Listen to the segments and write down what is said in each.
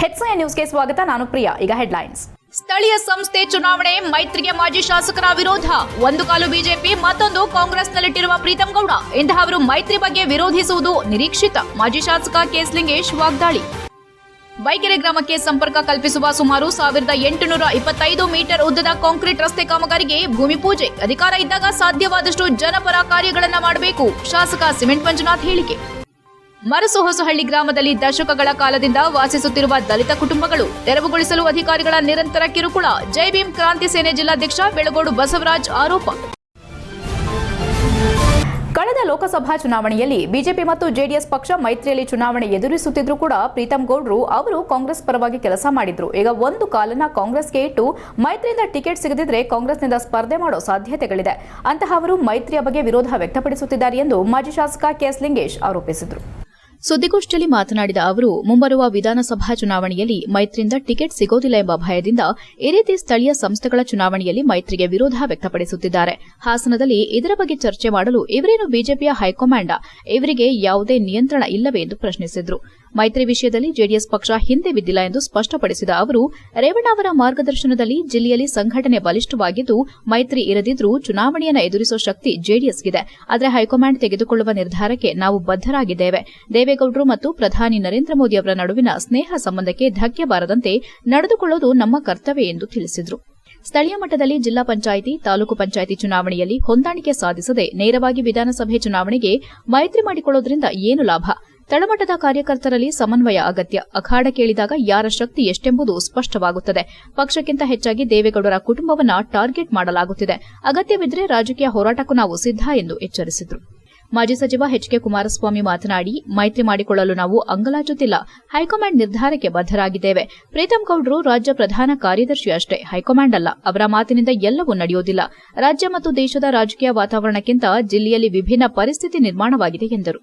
ಹೆಚ್ಐ ನ್ಯೂಸ್ಗೆ ಸ್ವಾಗತ. ನಾನು ಪ್ರಿಯಾ. ಈಗ ಹೆಡ್ಲೈನ್ಸ್. ಸ್ಥಳೀಯ ಸಂಸ್ಥೆ ಚುನಾವಣೆ ಮೈತ್ರಿಗೆ ಮಾಜಿ ಶಾಸಕರ ವಿರೋಧ. ಒಂದು ಕಾಲು ಬಿಜೆಪಿ, ಮತ್ತೊಂದು ಕಾಂಗ್ರೆಸ್ನಲ್ಲಿಟ್ಟಿರುವ ಪ್ರೀತಂ ಗೌಡ. ಇಂತಹವರು ಮೈತ್ರಿ ಬಗ್ಗೆ ವಿರೋಧಿಸುವುದು ನಿರೀಕ್ಷಿತ. ಮಾಜಿ ಶಾಸಕ ಕೆಎಸ್ ಲಿಂಗೇಶ್ ವಾಗ್ದಾಳಿ. ಬೈಕೆರೆ ಗ್ರಾಮಕ್ಕೆ ಸಂಪರ್ಕ ಕಲ್ಪಿಸುವ ಸುಮಾರು 1825 ಮೀಟರ್ ಉದ್ದದ ಕಾಂಕ್ರೀಟ್ ರಸ್ತೆ ಕಾಮಗಾರಿಗೆ ಭೂಮಿ ಪೂಜೆ. ಅಧಿಕಾರ ಇದ್ದಾಗ ಸಾಧ್ಯವಾದಷ್ಟು ಜನಪರ ಕಾರ್ಯಗಳನ್ನು ಮಾಡಬೇಕು. ಶಾಸಕ ಸಿಮೆಂಟ್ ಮಂಜುನಾಥ್ ಹೇಳಿಕೆ. ಮರಸುಹೊಸಹಳ್ಳಿ ಗ್ರಾಮದಲ್ಲಿ ದಶಕಗಳ ಕಾಲದಿಂದ ವಾಸಿಸುತ್ತಿರುವ ದಲಿತ ಕುಟುಂಬಗಳು ತೆರವುಗೊಳಿಸಲು ಅಧಿಕಾರಿಗಳ ನಿರಂತರ ಕಿರುಕುಳ. ಜೈ ಭೀಮ್ ಕ್ರಾಂತಿ ಸೇನೆ ಜಿಲ್ಲಾಧ್ಯಕ್ಷ ಬೆಳಗೋಡು ಬಸವರಾಜ್ ಆರೋಪ. ಕಳೆದ ಲೋಕಸಭಾ ಚುನಾವಣೆಯಲ್ಲಿ ಬಿಜೆಪಿ ಮತ್ತು ಜೆಡಿಎಸ್ ಪಕ್ಷ ಮೈತ್ರಿಯಲ್ಲಿ ಚುನಾವಣೆ ಎದುರಿಸುತ್ತಿದ್ರೂ ಕೂಡ ಪ್ರೀತಂ ಗೌಡ್ರು ಅವರು ಕಾಂಗ್ರೆಸ್ ಪರವಾಗಿ ಕೆಲಸ ಮಾಡಿದ್ರು. ಈಗ ಒಂದು ಕಾಲನ್ನ ಕಾಂಗ್ರೆಸ್ಗೆ ಇಟ್ಟು ಮೈತ್ರಿಯಿಂದ ಟಿಕೆಟ್ ಸಿಗದಿದ್ರೆ ಕಾಂಗ್ರೆಸ್ನಿಂದ ಸ್ಪರ್ಧೆ ಮಾಡೋ ಸಾಧ್ಯತೆಗಳಿದೆ. ಅಂತಹವರು ಮೈತ್ರಿಯ ಬಗ್ಗೆ ವಿರೋಧ ವ್ಯಕ್ತಪಡಿಸುತ್ತಿದ್ದಾರೆ ಎಂದು ಮಾಜಿ ಶಾಸಕ ಕೆಎಸ್ ಲಿಂಗೇಶ್ ಆರೋಪಿಸಿದರು. ಸುದ್ದಿಗೋಷ್ಠಿಯಲ್ಲಿ ಮಾತನಾಡಿದ ಅವರು, ಮುಂಬರುವ ವಿಧಾನಸಭಾ ಚುನಾವಣೆಯಲ್ಲಿ ಮೈತ್ರಿಯಿಂದ ಟಿಕೆಟ್ ಸಿಗೋದಿಲ್ಲ ಎಂಬ ಭಯದಿಂದ ಈ ರೀತಿ ಸ್ಥಳೀಯ ಸಂಸ್ಥೆಗಳ ಚುನಾವಣೆಯಲ್ಲಿ ಮೈತ್ರಿಗೆ ವಿರೋಧ ವ್ಯಕ್ತಪಡಿಸುತ್ತಿದ್ದಾರೆ. ಹಾಸನದಲ್ಲಿ ಇದರ ಬಗ್ಗೆ ಚರ್ಚೆ ಮಾಡಲು ಇವರೇನು ಬಿಜೆಪಿಯ ಹೈಕಮಾಂಡ್? ಇವರಿಗೆ ಯಾವುದೇ ನಿಯಂತ್ರಣ ಇಲ್ಲವೇ ಎಂದು ಪ್ರಶ್ನಿಸಿದರು. ಮೈತ್ರಿ ವಿಷಯದಲ್ಲಿ ಜೆಡಿಎಸ್ ಪಕ್ಷ ಹಿಂದೆ ಬಿದ್ದಿಲ್ಲ ಎಂದು ಸ್ಪಷ್ಟಪಡಿಸಿದ ಅವರು, ರೇವಣ್ಣ ಅವರ ಮಾರ್ಗದರ್ಶನದಲ್ಲಿ ಜಿಲ್ಲೆಯಲ್ಲಿ ಸಂಘಟನೆ ಬಲಿಷ್ಠವಾಗಿದ್ದು ಮೈತ್ರಿ ಇರದಿದ್ರೂ ಚುನಾವಣೆಯನ್ನು ಎದುರಿಸುವ ಶಕ್ತಿ ಜೆಡಿಎಸ್ಗಿದೆ. ಆದರೆ ಹೈಕಮಾಂಡ್ ತೆಗೆದುಕೊಳ್ಳುವ ನಿರ್ಧಾರಕ್ಕೆ ನಾವು ಬದ್ಧರಾಗಿದ್ದೇವೆ. ದೇವೇಗೌಡರು ಮತ್ತು ಪ್ರಧಾನಿ ನರೇಂದ್ರ ಮೋದಿ ಅವರ ನಡುವಿನ ಸ್ನೇಹ ಸಂಬಂಧಕ್ಕೆ ಧಕ್ಕೆ ಬಾರದಂತೆ ನಡೆದುಕೊಳ್ಳುವುದು ನಮ್ಮ ಕರ್ತವ್ಯ ಎಂದು ತಿಳಿಸಿದರು. ಸ್ಥಳೀಯ ಮಟ್ಟದಲ್ಲಿ ಜಿಲ್ಲಾ ಪಂಚಾಯಿತಿ, ತಾಲೂಕು ಪಂಚಾಯಿತಿ ಚುನಾವಣೆಯಲ್ಲಿ ಹೊಂದಾಣಿಕೆ ಸಾಧಿಸದೆ ನೇರವಾಗಿ ವಿಧಾನಸಭೆ ಚುನಾವಣೆಗೆ ಮೈತ್ರಿ ಮಾಡಿಕೊಳ್ಳುವುದರಿಂದ ಏನು ಲಾಭ? ತಳಮಟ್ಟದ ಕಾರ್ಯಕರ್ತರಲ್ಲಿ ಸಮನ್ವಯ ಅಗತ್ಯ. ಅಖಾಡ ಕೇಳಿದಾಗ ಯಾರ ಶಕ್ತಿ ಎಷ್ಟೆಂಬುದು ಸ್ಪಷ್ಟವಾಗುತ್ತದೆ. ಪಕ್ಷಕ್ಕಿಂತ ಹೆಚ್ಚಾಗಿ ದೇವೇಗೌಡರ ಕುಟುಂಬವನ್ನ ಟಾರ್ಗೆಟ್ ಮಾಡಲಾಗುತ್ತಿದೆ. ಅಗತ್ಯವಿದ್ದರೆ ರಾಜಕೀಯ ಹೋರಾಟಕ್ಕೂ ನಾವು ಸಿದ್ಧ ಎಂದು ಎಚ್ಚರಿಸಿದರು. ಮಾಜಿ ಸಚಿವ ಎಚ್.ಕೆ. ಕುಮಾರಸ್ವಾಮಿ ಮಾತನಾಡಿ, ಮೈತ್ರಿ ಮಾಡಿಕೊಳ್ಳಲು ನಾವು ಅಂಗಲಾಚುತ್ತಿಲ್ಲ. ಹೈಕಮಾಂಡ್ ನಿರ್ಧಾರಕ್ಕೆ ಬದ್ಧರಾಗಿದ್ದೇವೆ. ಪ್ರೀತಂ ಗೌಡ್ರು ರಾಜ್ಯ ಪ್ರಧಾನ ಕಾರ್ಯದರ್ಶಿ ಅಷ್ಟೇ, ಹೈಕಮಾಂಡ್ ಅಲ್ಲ. ಅವರ ಮಾತಿನಿಂದ ಎಲ್ಲವೂ ನಡೆಯುವುದಿಲ್ಲ. ರಾಜ್ಯ ಮತ್ತು ದೇಶದ ರಾಜಕೀಯ ವಾತಾವರಣಕ್ಕಿಂತ ಜಿಲ್ಲೆಯಲ್ಲಿ ವಿಭಿನ್ನ ಪರಿಸ್ಥಿತಿ ನಿರ್ಮಾಣವಾಗಿದೆ ಎಂದರು.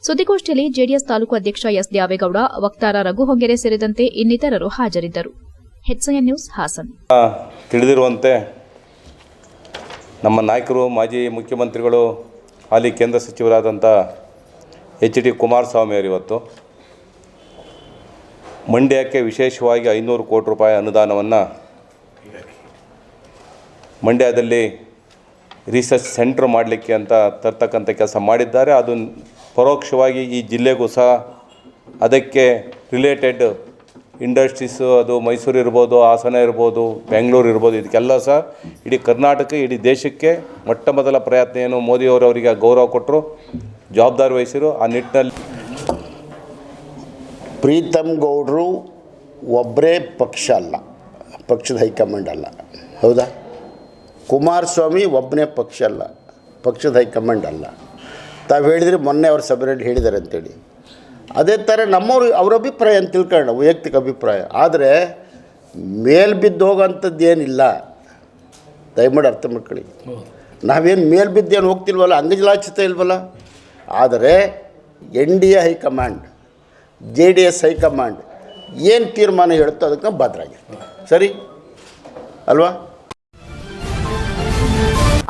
ಸುದ್ದಿಗೋಷ್ಠಿಯಲ್ಲಿ ಜೆಡಿಎಸ್ ತಾಲೂಕು ಅಧ್ಯಕ್ಷ ಎಸ್ ದ್ಯಾವೇಗೌಡ, ವಕ್ತಾರ ರಘು ಹೊಂಗೆರೆ ಸೇರಿದಂತೆ ಇನ್ನಿತರರು ಹಾಜರಿದ್ದರು. HIN news, Hassan. ತಿಳಿದಿರುವಂತೆ ನಮ್ಮ ನಾಯಕರು, ಮಾಜಿ ಮುಖ್ಯಮಂತ್ರಿಗಳು, ಹಾಲಿ ಕೇಂದ್ರ ಸಚಿವರಾದಂಥ ಎಚ್.ಡಿ. ಕುಮಾರಸ್ವಾಮಿ ಅವರು ಇವತ್ತು ಮಂಡ್ಯಕ್ಕೆ ವಿಶೇಷವಾಗಿ 500 ಕೋಟಿ ರೂಪಾಯಿ ಅನುದಾನವನ್ನು ಮಂಡ್ಯದಲ್ಲಿ ರಿಸರ್ಚ್ ಸೆಂಟರ್ ಮಾಡಲಿಕ್ಕೆ ಅಂತ ತರ್ತಕ್ಕಂಥ ಕೆಲಸ ಮಾಡಿದ್ದಾರೆ. ಅದು ಪರೋಕ್ಷವಾಗಿ ಈ ಜಿಲ್ಲೆಗೂ ಸಹ ಅದಕ್ಕೆ ರಿಲೇಟೆಡ್ ಇಂಡಸ್ಟ್ರೀಸು, ಅದು ಮೈಸೂರು ಇರ್ಬೋದು, ಹಾಸನ ಇರ್ಬೋದು, ಬೆಂಗಳೂರು ಇರ್ಬೋದು, ಇದಕ್ಕೆಲ್ಲ ಸಹ ಇಡೀ ಕರ್ನಾಟಕ, ಇಡೀ ದೇಶಕ್ಕೆ ಮೊಟ್ಟ ಮೊದಲ ಪ್ರಯತ್ನ ಏನು ಮೋದಿಯವರು ಅವರಿಗೆ ಗೌರವ ಕೊಟ್ಟರು, ಜವಾಬ್ದಾರಿ ವಹಿಸಿರು. ಆ ನಿಟ್ಟಿನಲ್ಲಿ ಪ್ರೀತಂ ಗೌಡರು ಒಬ್ಬರೇ ಪಕ್ಷ ಅಲ್ಲ, ಪಕ್ಷದ ಹೈಕಮಾಂಡ್ ಅಲ್ಲ. ಹೌದಾ? ಕುಮಾರಸ್ವಾಮಿ ಒಬ್ಬನೇ ಪಕ್ಷ ಅಲ್ಲ, ಪಕ್ಷದ ಹೈಕಮಾಂಡ್ ಅಲ್ಲ. ತಾವು ಹೇಳಿದರೆ ಮೊನ್ನೆ ಅವ್ರ ಸಭೆಯಲ್ಲಿ ಹೇಳಿದ್ದಾರೆ ಅಂತೇಳಿ. ಅದೇ ಥರ ನಮ್ಮವರು ಅವ್ರ ಅಭಿಪ್ರಾಯ ಅಂತ ತಿಳ್ಕೊಳ್ಳೋಣ, ವೈಯಕ್ತಿಕ ಅಭಿಪ್ರಾಯ. ಆದರೆ ಮೇಲ್ಬಿದ್ದು ಹೋಗೋಂಥದ್ದು ಏನಿಲ್ಲ, ದಯಮಾಡಿ ಅರ್ಥ ಮಾಡ್ಕೊಳ್ಳಿ. ನಾವೇನು ಮೇಲ್ಬಿದ್ದೇನು ಹೋಗ್ತಿಲ್ವಲ್ಲ, ಅಂಗಜಲಾಚಿತ ಇಲ್ವಲ್ಲ. ಆದರೆ NDA ಹೈಕಮಾಂಡ್, JDS ಹೈಕಮಾಂಡ್ ಏನು ತೀರ್ಮಾನ ಹೇಳುತ್ತೋ ಅದಕ್ಕೆ ನಾವು ಬದ್ಧರಾಗಿರ್ತೀವಿ. ಸರಿ ಅಲ್ವಾ?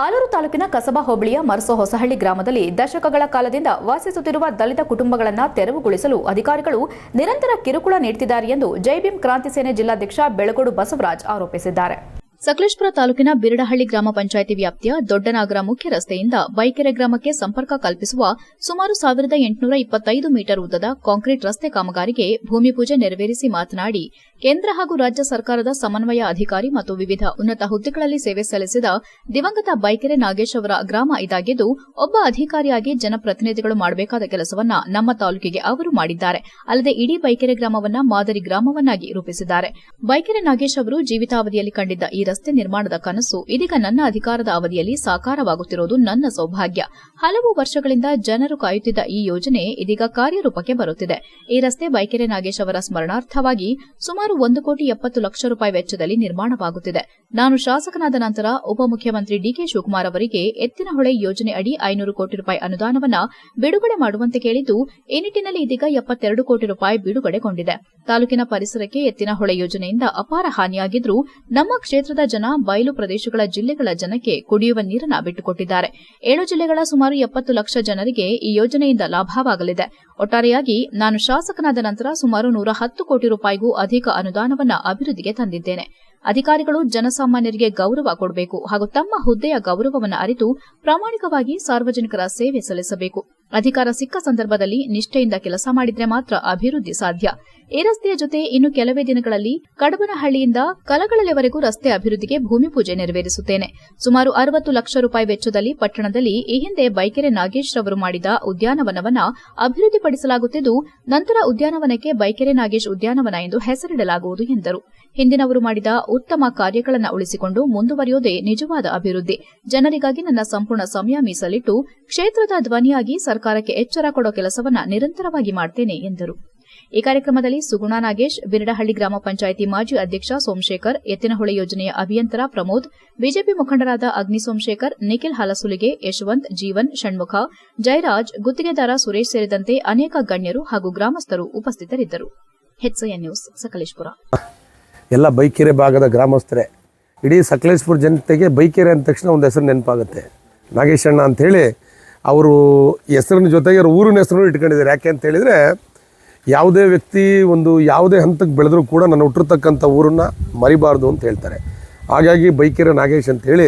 ಆಲೂರು ತಾಲೂಕಿನ ಕಸಬಾ ಹೋಬಳಿಯ ಮರಸಹೊಸಹಳ್ಳಿ ಗ್ರಾಮದಲ್ಲಿ ದಶಕಗಳ ಕಾಲದಿಂದ ವಾಸಿಸುತ್ತಿರುವ ದಲಿತ ಕುಟುಂಬಗಳನ್ನು ತೆರವುಗೊಳಿಸಲು ಅಧಿಕಾರಿಗಳು ನಿರಂತರ ಕಿರುಕುಳ ನೀಡುತ್ತಿದ್ದಾರೆ ಎಂದು ಜೈ ಭೀಮ್ ಕ್ರಾಂತಿ ಸೇನೆ ಜಿಲ್ಲಾಧ್ಯಕ್ಷ ಬೆಳಗೋಡು ಬಸವರಾಜ್ ಆರೋಪಿಸಿದ್ದಾರೆ. ಸಕಲೇಶಪುರ ತಾಲೂಕಿನ ಬಿರಡಹಳ್ಳಿ ಗ್ರಾಮ ಪಂಚಾಯಿತಿ ವ್ಯಾಪ್ತಿಯ ದೊಡ್ಡನಾಗರ ಮುಖ್ಯ ರಸ್ತೆಯಿಂದ ಬೈಕೆರೆ ಗ್ರಾಮಕ್ಕೆ ಸಂಪರ್ಕ ಕಲ್ಪಿಸುವ ಸುಮಾರು 1825 ಮೀಟರ್ ಉದ್ದದ ಕಾಂಕ್ರೀಟ್ ರಸ್ತೆ ಕಾಮಗಾರಿಗೆ ಭೂಮಿ ಪೂಜೆ ನೆರವೇರಿಸಿ ಮಾತನಾಡಿ, ಕೇಂದ್ರ ಹಾಗೂ ರಾಜ್ಯ ಸರ್ಕಾರದ ಸಮನ್ವಯ ಅಧಿಕಾರಿ ಮತ್ತು ವಿವಿಧ ಉನ್ನತ ಹುದ್ದೆಗಳಲ್ಲಿ ಸೇವೆ ಸಲ್ಲಿಸಿದ ದಿವಂಗತ ಬೈಕೆರೆ ನಾಗೇಶ್ ಅವರ ಗ್ರಾಮ ಇದಾಗಿದ್ದು, ಒಬ್ಬ ಅಧಿಕಾರಿಯಾಗಿ ಜನಪ್ರತಿನಿಧಿಗಳು ಮಾಡಬೇಕಾದ ಕೆಲಸವನ್ನ ನಮ್ಮ ತಾಲೂಕಿಗೆ ಅವರು ಮಾಡಿದ್ದಾರೆ. ಅಲ್ಲದೆ ಇಡೀ ಬೈಕೆರೆ ಗ್ರಾಮವನ್ನ ಮಾದರಿ ಗ್ರಾಮವನ್ನಾಗಿ ರೂಪಿಸಿದ್ದಾರೆ. ಬೈಕೆರೆ ನಾಗೇಶ್ ಅವರು ಜೀವಿತಾವಧಿಯಲ್ಲಿ ಕಂಡಿದ್ದ ಈ ರಸ್ತೆ ನಿರ್ಮಾಣದ ಕನಸು ಇದೀಗ ನನ್ನ ಅಧಿಕಾರದ ಅವಧಿಯಲ್ಲಿ ಸಾಕಾರವಾಗುತ್ತಿರುವುದು ನನ್ನ ಸೌಭಾಗ್ಯ. ಹಲವು ವರ್ಷಗಳಿಂದ ಜನರು ಕಾಯುತ್ತಿದ್ದ ಈ ಯೋಜನೆ ಇದೀಗ ಕಾರ್ಯರೂಪಕ್ಕೆ ಬರುತ್ತಿದೆ. ಈ ರಸ್ತೆ ಬೈಕೆರೆ ನಾಗೇಶ್ ಅವರ ಸ್ಮರಣಾರ್ಥವಾಗಿ ಸುಮಾರು 1,70,00,000 ರೂಪಾಯಿ ವೆಚ್ಚದಲ್ಲಿ ನಿರ್ಮಾಣವಾಗುತ್ತಿದೆ. ನಾನು ಶಾಸಕನಾದ ನಂತರ ಉಪಮುಖ್ಯಮಂತ್ರಿ ಡಿಕೆ ಶಿವಕುಮಾರ್ ಅವರಿಗೆ ಎತ್ತಿನಹೊಳೆ ಯೋಜನೆ ಅಡಿ 500 ಕೋಟಿ ರೂಪಾಯಿ ಅನುದಾನವನ್ನ ಬಿಡುಗಡೆ ಮಾಡುವಂತೆ ಕೇಳಿದ್ದು, ಈ ನಿಟ್ಟಿನಲ್ಲಿ ಇದೀಗ 72 ಕೋಟಿ ರೂಪಾಯಿ ಬಿಡುಗಡೆಗೊಂಡಿದೆ. ತಾಲೂಕಿನ ಪರಿಸರಕ್ಕೆ ಎತ್ತಿನಹೊಳೆ ಯೋಜನೆಯಿಂದ ಅಪಾರ ಹಾನಿಯಾಗಿದ್ರೂ ನಮ್ಮ ಕ್ಷೇತ್ರದ ರಾಷ್ಟ್ರದ ಜನ ಬಯಲು ಪ್ರದೇಶಗಳ ಜಿಲ್ಲೆಗಳ ಜನಕ್ಕೆ ಕುಡಿಯುವ ನೀರನ್ನು ಬಿಟ್ಟುಕೊಟ್ಟಿದ್ದಾರೆ. 7 ಜಿಲ್ಲೆಗಳ ಸುಮಾರು 70 ಲಕ್ಷ ಜನರಿಗೆ ಈ ಯೋಜನೆಯಿಂದ ಲಾಭವಾಗಲಿದೆ. ಒಟ್ಟಾರೆಯಾಗಿ ನಾನು ಶಾಸಕನಾದ ನಂತರ ಸುಮಾರು 110 ಕೋಟಿ ರೂಪಾಯಿಗೂ ಅಧಿಕ ಅನುದಾನವನ್ನು ಅಭಿವೃದ್ಧಿಗೆ ತಂದಿದ್ದೇನೆ. ಅಧಿಕಾರಿಗಳು ಜನಸಾಮಾನ್ಯರಿಗೆ ಗೌರವ ಕೊಡಬೇಕು ಹಾಗೂ ತಮ್ಮ ಹುದ್ದೆಯ ಗೌರವವನ್ನು ಅರಿತು ಪ್ರಾಮಾಣಿಕವಾಗಿ ಸಾರ್ವಜನಿಕರ ಸೇವೆ ಸಲ್ಲಿಸಬೇಕು. ಅಧಿಕಾರ ಸಿಕ್ಕ ಸಂದರ್ಭದಲ್ಲಿ ನಿಷ್ಠೆಯಿಂದ ಕೆಲಸ ಮಾಡಿದ್ರೆ ಮಾತ್ರ ಅಭಿವೃದ್ಧಿ ಸಾಧ್ಯ. ಈ ರಸ್ತೆಯ ಜೊತೆ ಇನ್ನು ಕೆಲವೇ ದಿನಗಳಲ್ಲಿ ಕಡಬನಹಳ್ಳಿಯಿಂದ ಕಲಗಳಲೆವರೆಗೂ ರಸ್ತೆ ಅಭಿವೃದ್ಧಿಗೆ ಭೂಮಿ ಪೂಜೆ ನೆರವೇರಿಸುತ್ತೇನೆ. ಸುಮಾರು 60 ಲಕ್ಷ ರೂಪಾಯಿ ವೆಚ್ಚದಲ್ಲಿ ಪಟ್ಟಣದಲ್ಲಿ ಈ ಹಿಂದೆ ಬೈಕೆರೆ ನಾಗೇಶ್ ರವರು ಮಾಡಿದ ಉದ್ಯಾನವನವನ್ನು ಅಭಿವೃದ್ಧಿಪಡಿಸಲಾಗುತ್ತಿದ್ದು, ನಂತರ ಉದ್ಯಾನವನಕ್ಕೆ ಬೈಕೆರೆ ನಾಗೇಶ್ ಉದ್ಯಾನವನ ಎಂದು ಹೆಸರಿಡಲಾಗುವುದು ಎಂದರು. ಹಿಂದಿನವರು ಮಾಡಿದ ಉತ್ತಮ ಕಾರ್ಯಗಳನ್ನು ಉಳಿಸಿಕೊಂಡು ಮುಂದುವರಿಯುವುದೇ ನಿಜವಾದ ಅಭಿವೃದ್ಧಿ. ಜನರಿಗಾಗಿ ನನ್ನ ಸಂಪೂರ್ಣ ಸಮಯ ಮೀಸಲಿಟ್ಟು ಕ್ಷೇತ್ರದ ಧ್ವನಿಯಾಗಿ ಸರ್ಕಾರಕ್ಕೆ ಎಚ್ಚರ ಕೊಡೋ ಕೆಲಸವನ್ನ ನಿರಂತರವಾಗಿ ಮಾಡ್ತೇನೆ ಎಂದರು. ಈ ಕಾರ್ಯಕ್ರಮದಲ್ಲಿ ಸುಗುಣಾ ನಾಗೇಶ್, ಬಿರಡಹಳ್ಳಿ ಗ್ರಾಮ ಪಂಚಾಯಿತಿ ಮಾಜಿ ಅಧ್ಯಕ್ಷ ಸೋಮಶೇಖರ್, ಎತ್ತಿನಹೊಳೆ ಯೋಜನೆಯ ಅಭಿಯಂತರ ಪ್ರಮೋದ್, ಬಿಜೆಪಿ ಮುಖಂಡರಾದ ಅಗ್ನಿ ಸೋಮಶೇಖರ್, ನಿಖಿಲ್ ಹಲಸುಲಿಗೆ, ಯಶವಂತ್, ಜೀವನ್, ಷಣ್ಮುಖ, ಜಯರಾಜ್, ಗುತ್ತಿಗೆದಾರ ಸುರೇಶ್ ಸೇರಿದಂತೆ ಅನೇಕ ಗಣ್ಯರು ಹಾಗೂ ಗ್ರಾಮಸ್ಥರು ಉಪಸ್ಥಿತರಿದ್ದರು. HCN news, Sakleshpur. ಎಲ್ಲ ಬೈಕೆರೆ ಭಾಗದ ಗ್ರಾಮಸ್ಥರೇ, ಇಡೀ ಸಕಲೇಶಪುರ ಜನತೆಗೆ ಬೈಕೆರೆ ಅಂದ ತಕ್ಷಣ ಒಂದು ಹೆಸರು ನೆನಪಾಗುತ್ತೆ, ನಾಗೇಶಣ್ಣ ಅಂಥೇಳಿ. ಅವರು ಹೆಸರಿನ ಜೊತೆಗೆ ಊರಿನ ಹೆಸರು ಇಟ್ಕೊಂಡಿದ್ದಾರೆ. ಯಾಕೆ ಅಂತ ಹೇಳಿದರೆ, ಯಾವುದೇ ವ್ಯಕ್ತಿ ಯಾವುದೇ ಹಂತಕ್ಕೆ ಬೆಳೆದರೂ ಕೂಡ ನಾನು ಹುಟ್ಟಿರ್ತಕ್ಕಂಥ ಊರನ್ನು ಮರಿಬಾರ್ದು ಅಂತ ಹೇಳ್ತಾರೆ. ಹಾಗಾಗಿ ಬೈಕೆರೆ ನಾಗೇಶ್ ಅಂತೇಳಿ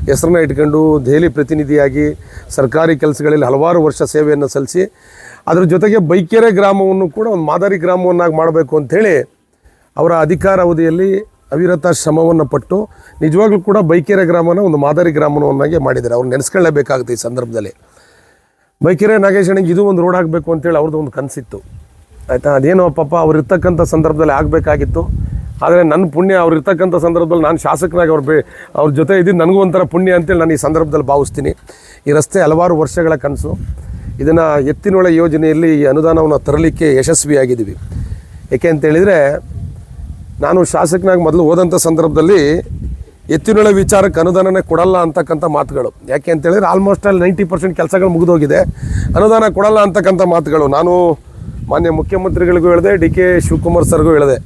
ಹೆಸರನ್ನ ಇಟ್ಕೊಂಡು ದೆಹಲಿ ಪ್ರತಿನಿಧಿಯಾಗಿ ಸರ್ಕಾರಿ ಕೆಲಸಗಳಲ್ಲಿ ಹಲವಾರು ವರ್ಷ ಸೇವೆಯನ್ನು ಸಲ್ಲಿಸಿ ಅದರ ಜೊತೆಗೆ ಬೈಕೆರೆ ಗ್ರಾಮವನ್ನು ಕೂಡ ಒಂದು ಮಾದರಿ ಗ್ರಾಮವನ್ನಾಗಿ ಮಾಡಬೇಕು ಅಂಥೇಳಿ ಅವರ ಅಧಿಕಾರಾವಧಿಯಲ್ಲಿ ಅವಿರತ ಶ್ರಮವನ್ನು ಪಟ್ಟು ನಿಜವಾಗ್ಲೂ ಕೂಡ ಬೈಕೆರೆ ಗ್ರಾಮನ ಒಂದು ಮಾದರಿ ಗ್ರಾಮವನ್ನಾಗಿ ಮಾಡಿದ್ದಾರೆ. ಅವ್ರು ನೆನೆಸ್ಕೊಳ್ಳೇಬೇಕಾಗುತ್ತೆ ಈ ಸಂದರ್ಭದಲ್ಲಿ. ಬೈಕೆರೆ ನಾಗೇಶನಿಗೆ ಇದು ಒಂದು ರೋಡ್ ಆಗಬೇಕು ಅಂತೇಳಿ ಅವ್ರದ್ದು ಒಂದು ಕನಸಿತ್ತು, ಆಯಿತಾ. ಅದೇನೋ ಪಾಪ ಅವ್ರು ಇರ್ತಕ್ಕಂಥ ಸಂದರ್ಭದಲ್ಲಿ ಆಗಬೇಕಾಗಿತ್ತು. ಆದರೆ ನನ್ನ ಪುಣ್ಯ, ಅವ್ರು ಇರ್ತಕ್ಕಂಥ ಸಂದರ್ಭದಲ್ಲಿ ನಾನು ಶಾಸಕನಾಗಿ ಅವ್ರ ಜೊತೆ ಇದ್ದು ನನಗೂ ಒಂಥರ ಪುಣ್ಯ ಅಂತೇಳಿ ನಾನು ಈ ಸಂದರ್ಭದಲ್ಲಿ ಭಾವಿಸ್ತೀನಿ. ಈ ರಸ್ತೆ ಹಲವಾರು ವರ್ಷಗಳ ಕನಸು. ಇದನ್ನು ಎತ್ತಿನೊಳೆ ಯೋಜನೆಯಲ್ಲಿ ಈ ಅನುದಾನವನ್ನು ತರಲಿಕ್ಕೆ ಯಶಸ್ವಿಯಾಗಿದ್ದೀವಿ. ಏಕೆ ಅಂತೇಳಿದರೆ, ನಾನು ಶಾಸಕನಾಗಿ ಮೊದಲು ಹೋದಂಥ ಸಂದರ್ಭದಲ್ಲಿ ಎತ್ತಿನೊಳೆ ವಿಚಾರಕ್ಕೆ ಅನುದಾನನೇ ಕೊಡಲ್ಲ ಅಂತಕ್ಕಂಥ ಮಾತುಗಳು. ಯಾಕೆ ಅಂತೇಳಿದರೆ ಆಲ್ಮೋಸ್ಟ್ ಅಲ್ಲಿ 90% ಕೆಲಸಗಳು ಮುಗಿದೋಗಿದೆ, ಅನುದಾನ ಕೊಡಲ್ಲ ಅಂತಕ್ಕಂಥ ಮಾತುಗಳು. ನಾನು ಮಾನ್ಯ ಮುಖ್ಯಮಂತ್ರಿಗಳಿಗೂ ಹೇಳಿದೆ, DK ಶಿವಕುಮಾರ್ ಸರ್ಗೂ ಹೇಳಿದೆ,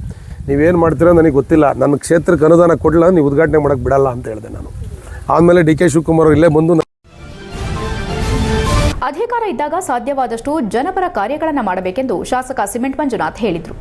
ನೀವೇನು ಮಾಡ್ತೀರೋ ನನಗೆ ಗೊತ್ತಿಲ್ಲ, ನನ್ನ ಕ್ಷೇತ್ರಕ್ಕೆ ಅನುದಾನ ಕೊಡಲ್ಲ, ನೀವು ಉದ್ಘಾಟನೆ ಮಾಡೋಕ್ಕೆ ಬಿಡಲ್ಲ ಅಂತ ಹೇಳಿದೆ ನಾನು. ಆದಮೇಲೆ DK ಶಿವಕುಮಾರ್ ಇಲ್ಲೇ ಬಂದು ಅಧಿಕಾರ ಇದ್ದಾಗ ಸಾಧ್ಯವಾದಷ್ಟು ಜನಪರ ಕಾರ್ಯಗಳನ್ನು ಮಾಡಬೇಕೆಂದು ಶಾಸಕ ಸಿಮೆಂಟ್ ಮಂಜುನಾಥ್ ಹೇಳಿದರು.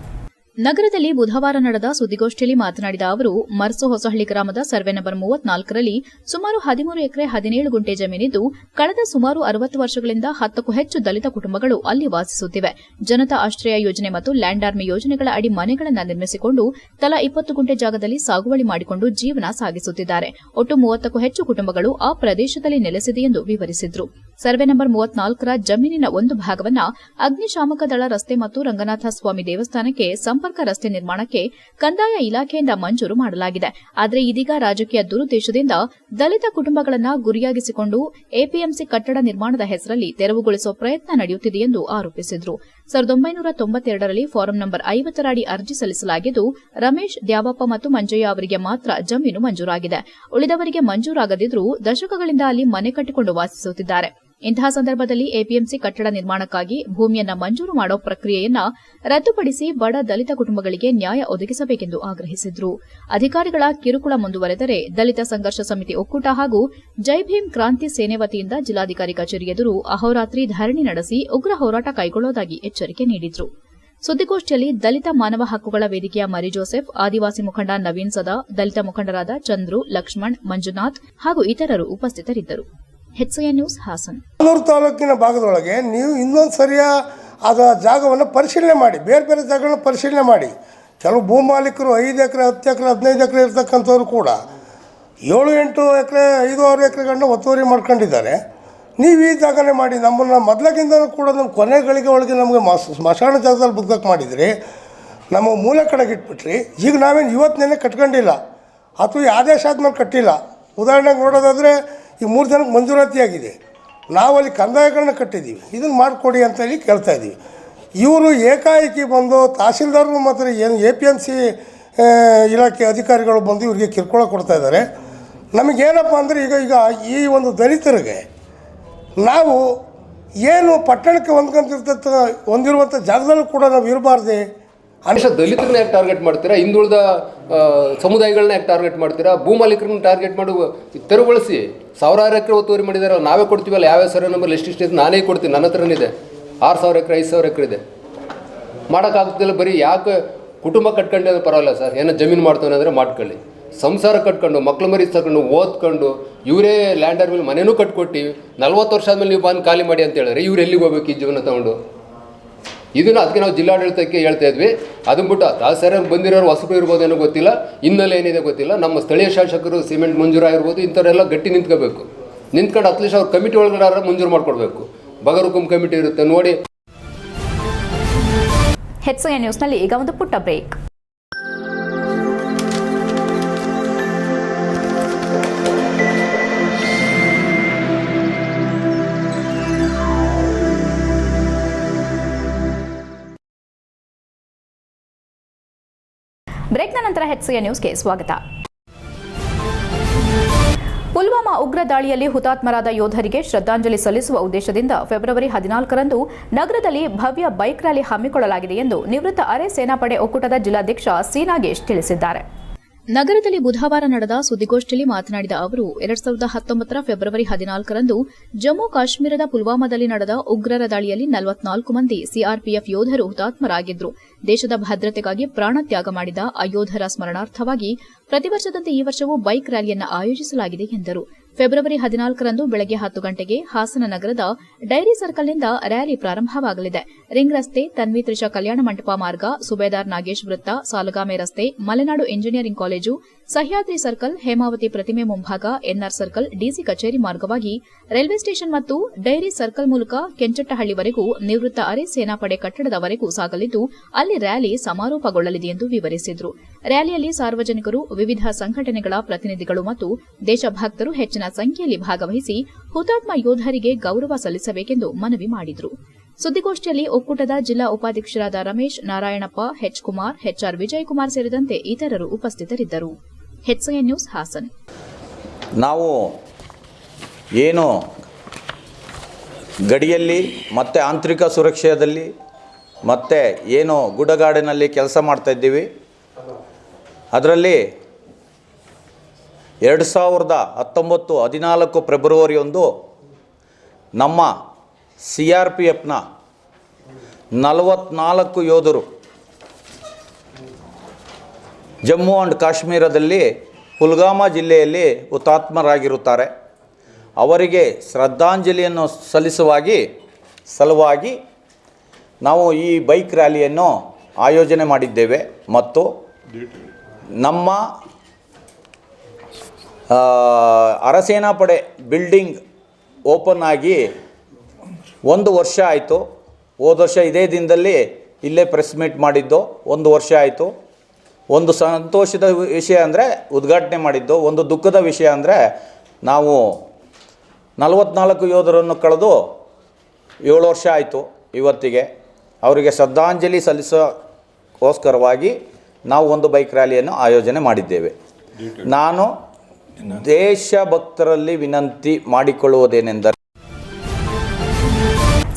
ನಗರದಲ್ಲಿ ಬುಧವಾರ ನಡೆದ ಸುದ್ದಿಗೋಷ್ಠಿಯಲ್ಲಿ ಮಾತನಾಡಿದ ಅವರು, ಮರ್ಸು ಹೊಸಹಳ್ಳಿ ಗ್ರಾಮದ ಸರ್ವೆ ನಂಬರ್ 34ರಲ್ಲಿ ಸುಮಾರು 13 ಎಕರೆ 17 ಗುಂಟೆ ಜಮೀನಿದ್ದು, ಕಳೆದ ಸುಮಾರು 60 ವರ್ಷಗಳಿಂದ 10ಕ್ಕೂ ಹೆಚ್ಚು ದಲಿತ ಕುಟುಂಬಗಳು ಅಲ್ಲಿ ವಾಸಿಸುತ್ತಿವೆ. ಜನತಾ ಆಶ್ರಯ ಯೋಜನೆ ಮತ್ತು ಲ್ಯಾಂಡ್ ಆರ್ಮಿ ಯೋಜನೆಗಳ ಅಡಿ ಮನೆಗಳನ್ನು ನಿರ್ಮಿಸಿಕೊಂಡು ತಲಾ 20 ಗುಂಟೆ ಜಾಗದಲ್ಲಿ ಸಾಗುವಳಿ ಮಾಡಿಕೊಂಡು ಜೀವನ ಸಾಗಿಸುತ್ತಿದ್ದಾರೆ. ಒಟ್ಟು 30ಕ್ಕೂ ಹೆಚ್ಚು ಕುಟುಂಬಗಳು ಆ ಪ್ರದೇಶದಲ್ಲಿ ನೆಲೆಸಿದೆ ಎಂದು ವಿವರಿಸಿದರು. ಸರ್ವೆ ನಂಬರ್ 34ರ ಜಮೀನಿನ ಒಂದು ಭಾಗವನ್ನು ಅಗ್ನಿಶಾಮಕ ದಳ ರಸ್ತೆ ಮತ್ತು ರಂಗನಾಥ ಸ್ವಾಮಿ ದೇವಸ್ಥಾನಕ್ಕೆ ಸಂಪರ್ಕ ರಸ್ತೆ ನಿರ್ಮಾಣಕ್ಕೆ ಕಂದಾಯ ಇಲಾಖೆಯಿಂದ ಮಂಜೂರು ಮಾಡಲಾಗಿದೆ. ಆದರೆ ಇದೀಗ ರಾಜಕೀಯ ದುರುದ್ದೇಶದಿಂದ ದಲಿತ ಕುಟುಂಬಗಳನ್ನು ಗುರಿಯಾಗಿಸಿಕೊಂಡು ಎಪಿಎಂಸಿ ಕಟ್ಟಡ ನಿರ್ಮಾಣದ ಹೆಸರಲ್ಲಿ ತೆರವುಗೊಳಿಸುವ ಪ್ರಯತ್ನ ನಡೆಯುತ್ತಿದೆ ಎಂದು ಆರೋಪಿಸಿದರು. 1992ರಲ್ಲಿ ಫಾರಂ ನಂಬರ್ 50ರ ಅಡಿ ಅರ್ಜಿ ಸಲ್ಲಿಸಲಾಗಿದ್ದು, ರಮೇಶ್, ದ್ಯಾವಪ್ಪ ಮತ್ತು ಮಂಜಯ್ಯ ಅವರಿಗೆ ಮಾತ್ರ ಜಮೀನು ಮಂಜೂರಾಗಿದೆ. ಉಳಿದವರಿಗೆ ಮಂಜೂರಾಗದಿದ್ದರೂ ದಶಕಗಳಿಂದ ಅಲ್ಲಿ ಮನೆ ಕಟ್ಟಿಕೊಂಡು ವಾಸಿಸುತ್ತಿದ್ದಾರೆ. ಇಂತಹ ಸಂದರ್ಭದಲ್ಲಿ ಎಪಿಎಂಸಿ ಕಟ್ಟಡ ನಿರ್ಮಾಣಕ್ಕಾಗಿ ಭೂಮಿಯನ್ನ ಮಂಜೂರು ಮಾಡೋ ಪ್ರಕ್ರಿಯೆಯನ್ನ ರದ್ದುಪಡಿಸಿ ಬಡ ದಲಿತ ಕುಟುಂಬಗಳಿಗೆ ನ್ಯಾಯ ಒದಗಿಸಬೇಕೆಂದು ಆಗ್ರಹಿಸಿದರು. ಅಧಿಕಾರಿಗಳ ಕಿರುಕುಳ ಮುಂದುವರೆದರೆ ದಲಿತ ಸಂಘರ್ಷ ಸಮಿತಿ ಒಕ್ಕೂಟ ಹಾಗೂ ಜೈ ಭೀಮ್ ಕ್ರಾಂತಿ ಸೇನೆ ವತಿಯಿಂದ ಜಿಲ್ಲಾಧಿಕಾರಿ ಕಚೇರಿ ಎದುರು ಅಹೋರಾತ್ರಿ ಧರಣಿ ನಡೆಸಿ ಉಗ್ರ ಹೋರಾಟ ಕೈಗೊಳ್ಳುವುದಾಗಿ ಎಚ್ಚರಿಕೆ ನೀಡಿದರು. ಸುದ್ದಿಗೋಷ್ಠಿಯಲ್ಲಿ ದಲಿತ ಮಾನವ ಹಕ್ಕುಗಳ ವೇದಿಕೆಯ ಮರಿ ಜೋಸೆಫ್, ಆದಿವಾಸಿ ಮುಖಂಡ ನವೀನ್ ಸದಾ, ದಲಿತ ಮುಖಂಡರಾದ ಚಂದ್ರು, ಲಕ್ಷ್ಮಣ್, ಮಂಜುನಾಥ್ ಹಾಗೂ ಇತರರು ಉಪಸ್ಥಿತರಿದ್ದರು. HCN news, Haasan. ಕಲ್ಲೂರು ತಾಲೂಕಿನ ಭಾಗದೊಳಗೆ ನೀವು ಇನ್ನೊಂದು ಸರಿಯ ಅದ ಜಾಗವನ್ನು ಪರಿಶೀಲನೆ ಮಾಡಿ, ಬೇರೆ ಬೇರೆ ಜಾಗಗಳನ್ನ ಪರಿಶೀಲನೆ ಮಾಡಿ. ಕೆಲವು ಭೂಮಾಲೀಕರು 5 ಎಕರೆ 10 ಎಕರೆ 15 ಎಕರೆ ಇರ್ತಕ್ಕಂಥವ್ರು ಕೂಡ 7-8 ಎಕರೆ 5-6 ಎಕರೆಗಳನ್ನ ಒತ್ತುವರಿ ಮಾಡ್ಕೊಂಡಿದ್ದಾರೆ. ನೀವು ಈ ಜಾಗನೇ ಮಾಡಿ. ನಮ್ಮನ್ನು ಮೊದಲಾಗಿಂದನೂ ಕೂಡ ನಮ್ಮ ಕೊನೆಗಳಿಗೆ ಒಳಗೆ ನಮಗೆ ಸ್ಮಶಾನ ಜಾಗದಲ್ಲಿ ಬದುಕಕ್ಕೆ ಮಾಡಿದ್ರಿ, ನಮ್ಮ ಮೂಲೆ ಕಡೆಗೆ ಇಟ್ಬಿಟ್ರಿ. ಈಗ ನಾವೇನು ಇವತ್ತಿನೇನೆ ಕಟ್ಕೊಂಡಿಲ್ಲ ಅಥವಾ ಈ ಆದೇಶ ಆದ್ಮೇಲೆ ಕಟ್ಟಿಲ್ಲ. ಉದಾಹರಣೆಗೆ ನೋಡೋದಾದರೆ ಈ 3 ಜನಕ್ಕೆ ಮಂಜೂರಾತಿಯಾಗಿದೆ, ನಾವು ಅಲ್ಲಿ ಕಂದಾಯಗಳನ್ನ ಕಟ್ಟಿದ್ದೀವಿ, ಇದನ್ನು ಮಾಡಿಕೊಡಿ ಅಂತ ಹೇಳಿ ಕೇಳ್ತಾ ಇದ್ದೀವಿ. ಇವರು ಏಕಾಏಕಿ ಬಂದು ತಹಸೀಲ್ದಾರರು ಮಾತ್ರ ಏನು APMC ಇಲಾಖೆ ಅಧಿಕಾರಿಗಳು ಬಂದು ಇವರಿಗೆ ಕಿರುಕುಳ ಕೊಡ್ತಾ ಇದ್ದಾರೆ. ನಮಗೇನಪ್ಪ ಅಂದರೆ ಈಗ ಈ ಒಂದು ದಲಿತರಿಗೆ ನಾವು ಏನು ಪಟ್ಟಣಕ್ಕೆ ಹೊಂದಿರುವಂಥ ಜಾಗದಲ್ಲೂ ಕೂಡ ನಾವು ಇರಬಾರ್ದೆ, ದಲಿತರನ್ನ ಯಾಕೆ ಟಾರ್ಗೆಟ್ ಮಾಡ್ತೀರಾ, ಹಿಂದುಳಿದ ಸಮುದಾಯಗಳನ್ನ ಯಾಕೆ ಟಾರ್ಗೆಟ್ ಮಾಡ್ತೀರಾ, ಭೂ ಮಾಲೀಕರನ್ನ ಟಾರ್ಗೆಟ್ ಮಾಡಿ ತೆರವುಗೊಳಿಸಿ. ಸಾವಿರಾರು ಎಕರೆ ಒತ್ತುವರಿ ಮಾಡಿದ್ದಾರೆ, ನಾವೇ ಕೊಡ್ತೀವಲ್ಲ, ಯಾವ್ಯಾವ ಸರ್ವೆ ನಂಬರ್ ಲಿಸ್ಟ್ ನಾನೇ ಕೊಡ್ತೀನಿ, ನನ್ನ ಹತ್ರನಿದೆ. 6,000 ಎಕರೆ 5,000 ಎಕರೆ ಇದೆ. ಮಾಡೋಕ್ಕಾಗ್ತಿಲ್ಲ, ಬರೀ ಯಾಕೆ ಕುಟುಂಬ ಕಟ್ಕೊಂಡೆ ಅಂದ್ರೆ ಪರವಾಗಿಲ್ಲ ಸರ್, ಏನೋ ಜಮೀನು ಮಾಡ್ತಾನೆ ಅಂದರೆ ಮಾಡ್ಕೊಳ್ಳಿ. ಸಂಸಾರ ಕಟ್ಕೊಂಡು ಮಕ್ಳು ಮರಿ ತಗೊಂಡು ಓದ್ಕೊಂಡು ಇವರೇ ಲ್ಯಾಂಡರ್ ಮೇಲೆ ಮನೆಯೂ ಕಟ್ಕೊಟ್ಟು 40 ವರ್ಷ ಆದಮೇಲೆ ನೀವು ಬಂದು ಖಾಲಿ ಮಾಡಿ ಅಂತ ಹೇಳಿದ್ರೆ ಇವ್ರು ಎಲ್ಲಿಗೆ ಹೋಗ್ಬೇಕು ಈ ಜೀವನ ತಗೊಂಡು? ಇದನ್ನು ಅದಕ್ಕೆ ನಾವು ಜಿಲ್ಲಾಡಳಿತಕ್ಕೆ ಹೇಳ್ತಾ ಇದ್ವಿ. ಅದನ್ನ ಬಿಟ್ಟು ಸರಿ ಬಂದಿರೋರು ಹೊಸಬರು ಇರ್ಬೋದು ಏನೋ ಗೊತ್ತಿಲ್ಲ, ಹಿನ್ನೆಲೆ ಏನಿದೆ ಗೊತ್ತಿಲ್ಲ. ನಮ್ಮ ಸ್ಥಳೀಯ ಶಾಸಕರು ಸಿಮೆಂಟ್ ಮಂಜೂರು ಇರ್ಬೋದು, ಇಂಥವರೆಲ್ಲ ಗಟ್ಟಿ ನಿಂತ್ಕೋಬೇಕು. ನಿಂತ್ಕೊಂಡು ಅಟ್ಲೀಸ್ಟ್ ಅವ್ರ ಕಮಿಟಿ ಒಳಗಡೆ ಮಂಜೂರು ಮಾಡ್ಕೊಡ್ಬೇಕು. ಬಗರುಕುಂ ಕಮಿಟಿ ಇರುತ್ತೆ ನೋಡಿ. HCN ನ್ಯೂಸ್ನಲ್ಲಿ ಈಗ ಒಂದು ಪುಟ್ಟ ಬ್ರೇಕ್. ಬ್ರೇಕ್ನ ನಂತರ HCN ನ್ಯೂಸ್ಗೆ ಸ್ವಾಗತ. ಪುಲ್ವಾಮಾ ಉಗ್ರ ದಾಳಿಯಲ್ಲಿ ಹುತಾತ್ಮರಾದ ಯೋಧರಿಗೆ ಶ್ರದ್ಧಾಂಜಲಿ ಸಲ್ಲಿಸುವ ಉದ್ದೇಶದಿಂದ ಫೆಬ್ರವರಿ 14ರಂದು ನಗರದಲ್ಲಿ ಭವ್ಯ ಬೈಕ್ ರ್ಯಾಲಿ ಹಮ್ಮಿಕೊಳ್ಳಲಾಗಿದೆ ಎಂದು ನಿವೃತ್ತ ಅರೆ ಸೇನಾಪಡೆ ಒಕ್ಕೂಟದ ಜಿಲ್ಲಾಧ್ಯಕ್ಷ ಸಿ ನಾಗೇಶ್ ತಿಳಿಸಿದ್ದಾರೆ. ನಗರದಲ್ಲಿ ಬುಧವಾರ ನಡೆದ ಸುದ್ದಿಗೋಷ್ಠಿಯಲ್ಲಿ ಮಾತನಾಡಿದ ಅವರು 2019 ಫೆಬ್ರವರಿ 14ರಂದು ಜಮ್ಮು ಕಾಶ್ಮೀರದ ಪುಲ್ವಾಮಾದಲ್ಲಿ ನಡೆದ ಉಗ್ರರ ದಾಳಿಯಲ್ಲಿ 44 ಮಂದಿ ಸಿಆರ್ಪಿಎಫ್ ಯೋಧರು ಹುತಾತ್ಮರಾಗಿದ್ದರು. ದೇಶದ ಭದ್ರತೆಗಾಗಿ ಪ್ರಾಣತ್ಯಾಗ ಮಾಡಿದ ಆ ಯೋಧರ ಸ್ಮರಣಾರ್ಥವಾಗಿ ಪ್ರತಿ ವರ್ಷದಂತೆ ಈ ವರ್ಷವೂ ಬೈಕ್ ರ್ಯಾಲಿಯನ್ನು ಆಯೋಜಿಸಲಾಗಿದೆ ಎಂದರು. ಫೆಬ್ರವರಿ 14ರಂದು ಬೆಳಗ್ಗೆ 10 ಗಂಟೆಗೆ ಹಾಸನ ನಗರದ ಡೈರಿ ಸರ್ಕಲ್ನಿಂದ ರ್ಯಾಲಿ ಪ್ರಾರಂಭವಾಗಲಿದೆ. ರಿಂಗ್ ರಸ್ತೆ, ತನ್ವಿ ತ್ರಿಷಾ ಕಲ್ಯಾಣ ಮಂಟಪ ಮಾರ್ಗ, ಸುಬೇದಾರ್ ನಾಗೇಶ್ ವೃತ್ತ, ಸಾಲುಗಾಮೆ ರಸ್ತೆ, Malenadu engineering college, Sahyadri circle, Hemavathi ಪ್ರತಿಮೆ ಮುಂಭಾಗ, ಎನ್ಆರ್ ಸರ್ಕಲ್, ಡಿಸಿ ಕಚೇರಿ ಮಾರ್ಗವಾಗಿ ರೈಲ್ವೆ ಸ್ಟೇಷನ್ ಮತ್ತು ಡೈರಿ ಸರ್ಕಲ್ ಮೂಲಕ ಕೆಂಚಟ್ಟಹಳ್ಳಿವರೆಗೂ ನಿವೃತ್ತ ಅರೆ ಸೇನಾಪಡೆ ಕಟ್ಟಡದವರೆಗೂ ಸಾಗಲಿದ್ದು ಅಲ್ಲಿ ರ್ಯಾಲಿ ಸಮಾರೋಪಗೊಳ್ಳಲಿದೆ ಎಂದು ವಿವರಿಸಿದರು. ರ್ಯಾಲಿಯಲ್ಲಿ ಸಾರ್ವಜನಿಕರು, ವಿವಿಧ ಸಂಘಟನೆಗಳ ಪ್ರತಿನಿಧಿಗಳು ಮತ್ತು ದೇಶಭಕ್ತರು ಹೆಚ್ಚಿನ ಸಂಖ್ಯೆಯಲ್ಲಿ ಭಾಗವಹಿಸಿ ಹುತಾತ್ಮ ಯೋಧರಿಗೆ ಗೌರವ ಸಲ್ಲಿಸಬೇಕೆಂದು ಮನವಿ ಮಾಡಿದರು. ಸುದ್ದಿಗೋಷ್ಠಿಯಲ್ಲಿ ಒಕ್ಕೂಟದ ಜಿಲ್ಲಾ ಉಪಾಧ್ಯಕ್ಷರಾದ ರಮೇಶ್, ನಾರಾಯಣಪ್ಪ, ಎಚ್ ಕುಮಾರ್, ಎಚ್ಆರ್ ವಿಜಯಕುಮಾರ್ ಸೇರಿದಂತೆ ಇತರರು ಉಪಸ್ಥಿತರಿದ್ದರು. HCN news Hassan. ನಾವು ಏನು ಗಡಿಯಲ್ಲಿ ಮತ್ತು ಆಂತರಿಕ ಸುರಕ್ಷೆಯಲ್ಲಿ ಮತ್ತು ಏನು ಗುಡ್ಡಗಾಡಿನಲ್ಲಿ ಕೆಲಸ ಮಾಡ್ತಾ ಇದ್ದೀವಿ, ಅದರಲ್ಲಿ 2019 ಫೆಬ್ರವರಿಯೊಂದು ನಮ್ಮ CRPFನ 44 ಯೋಧರು ಜಮ್ಮು ಆ್ಯಂಡ್ ಕಾಶ್ಮೀರದಲ್ಲಿ ಪುಲ್ವಾಮಾ ಜಿಲ್ಲೆಯಲ್ಲಿ ಹುತಾತ್ಮರಾಗಿರುತ್ತಾರೆ. ಅವರಿಗೆ ಶ್ರದ್ಧಾಂಜಲಿಯನ್ನು ಸಲುವಾಗಿ ನಾವು ಈ ಬೈಕ್ ರ್ಯಾಲಿಯನ್ನು ಆಯೋಜನೆ ಮಾಡಿದ್ದೇವೆ. ಮತ್ತು ನಮ್ಮ ಅರಸೇನಾಪಡೆ ಬಿಲ್ಡಿಂಗ್ ಓಪನ್ ಆಗಿ 1 ವರ್ಷ ಆಯಿತು. ಹೋದ ವರ್ಷ ಇದೇ ದಿನದಲ್ಲಿ ಇಲ್ಲೇ ಪ್ರೆಸ್ ಮೀಟ್ ಮಾಡಿದ್ದು 1 ವರ್ಷ ಆಯಿತು. ಒಂದು ಸಂತೋಷದ ವಿಷಯ ಅಂದರೆ ಉದ್ಘಾಟನೆ ಮಾಡಿದ್ದು, ಒಂದು ದುಃಖದ ವಿಷಯ ಅಂದರೆ ನಾವು 44 ಯೋಧರನ್ನು ಕಳೆದು 7 ವರ್ಷ ಆಯಿತು ಇವತ್ತಿಗೆ. ಅವರಿಗೆ ಶ್ರದ್ಧಾಂಜಲಿ ಸಲ್ಲಿಸೋಕ್ಕೋಸ್ಕರವಾಗಿ ನಾವು ಒಂದು ಬೈಕ್ ರ್ಯಾಲಿಯನ್ನು ಆಯೋಜನೆ ಮಾಡಿದ್ದೇವೆ. ನಾನು ದೇಶಭಕ್ತರಲ್ಲಿ ವಿನಂತಿ ಮಾಡಿಕೊಳ್ಳುವುದೇನೆಂದರೆ,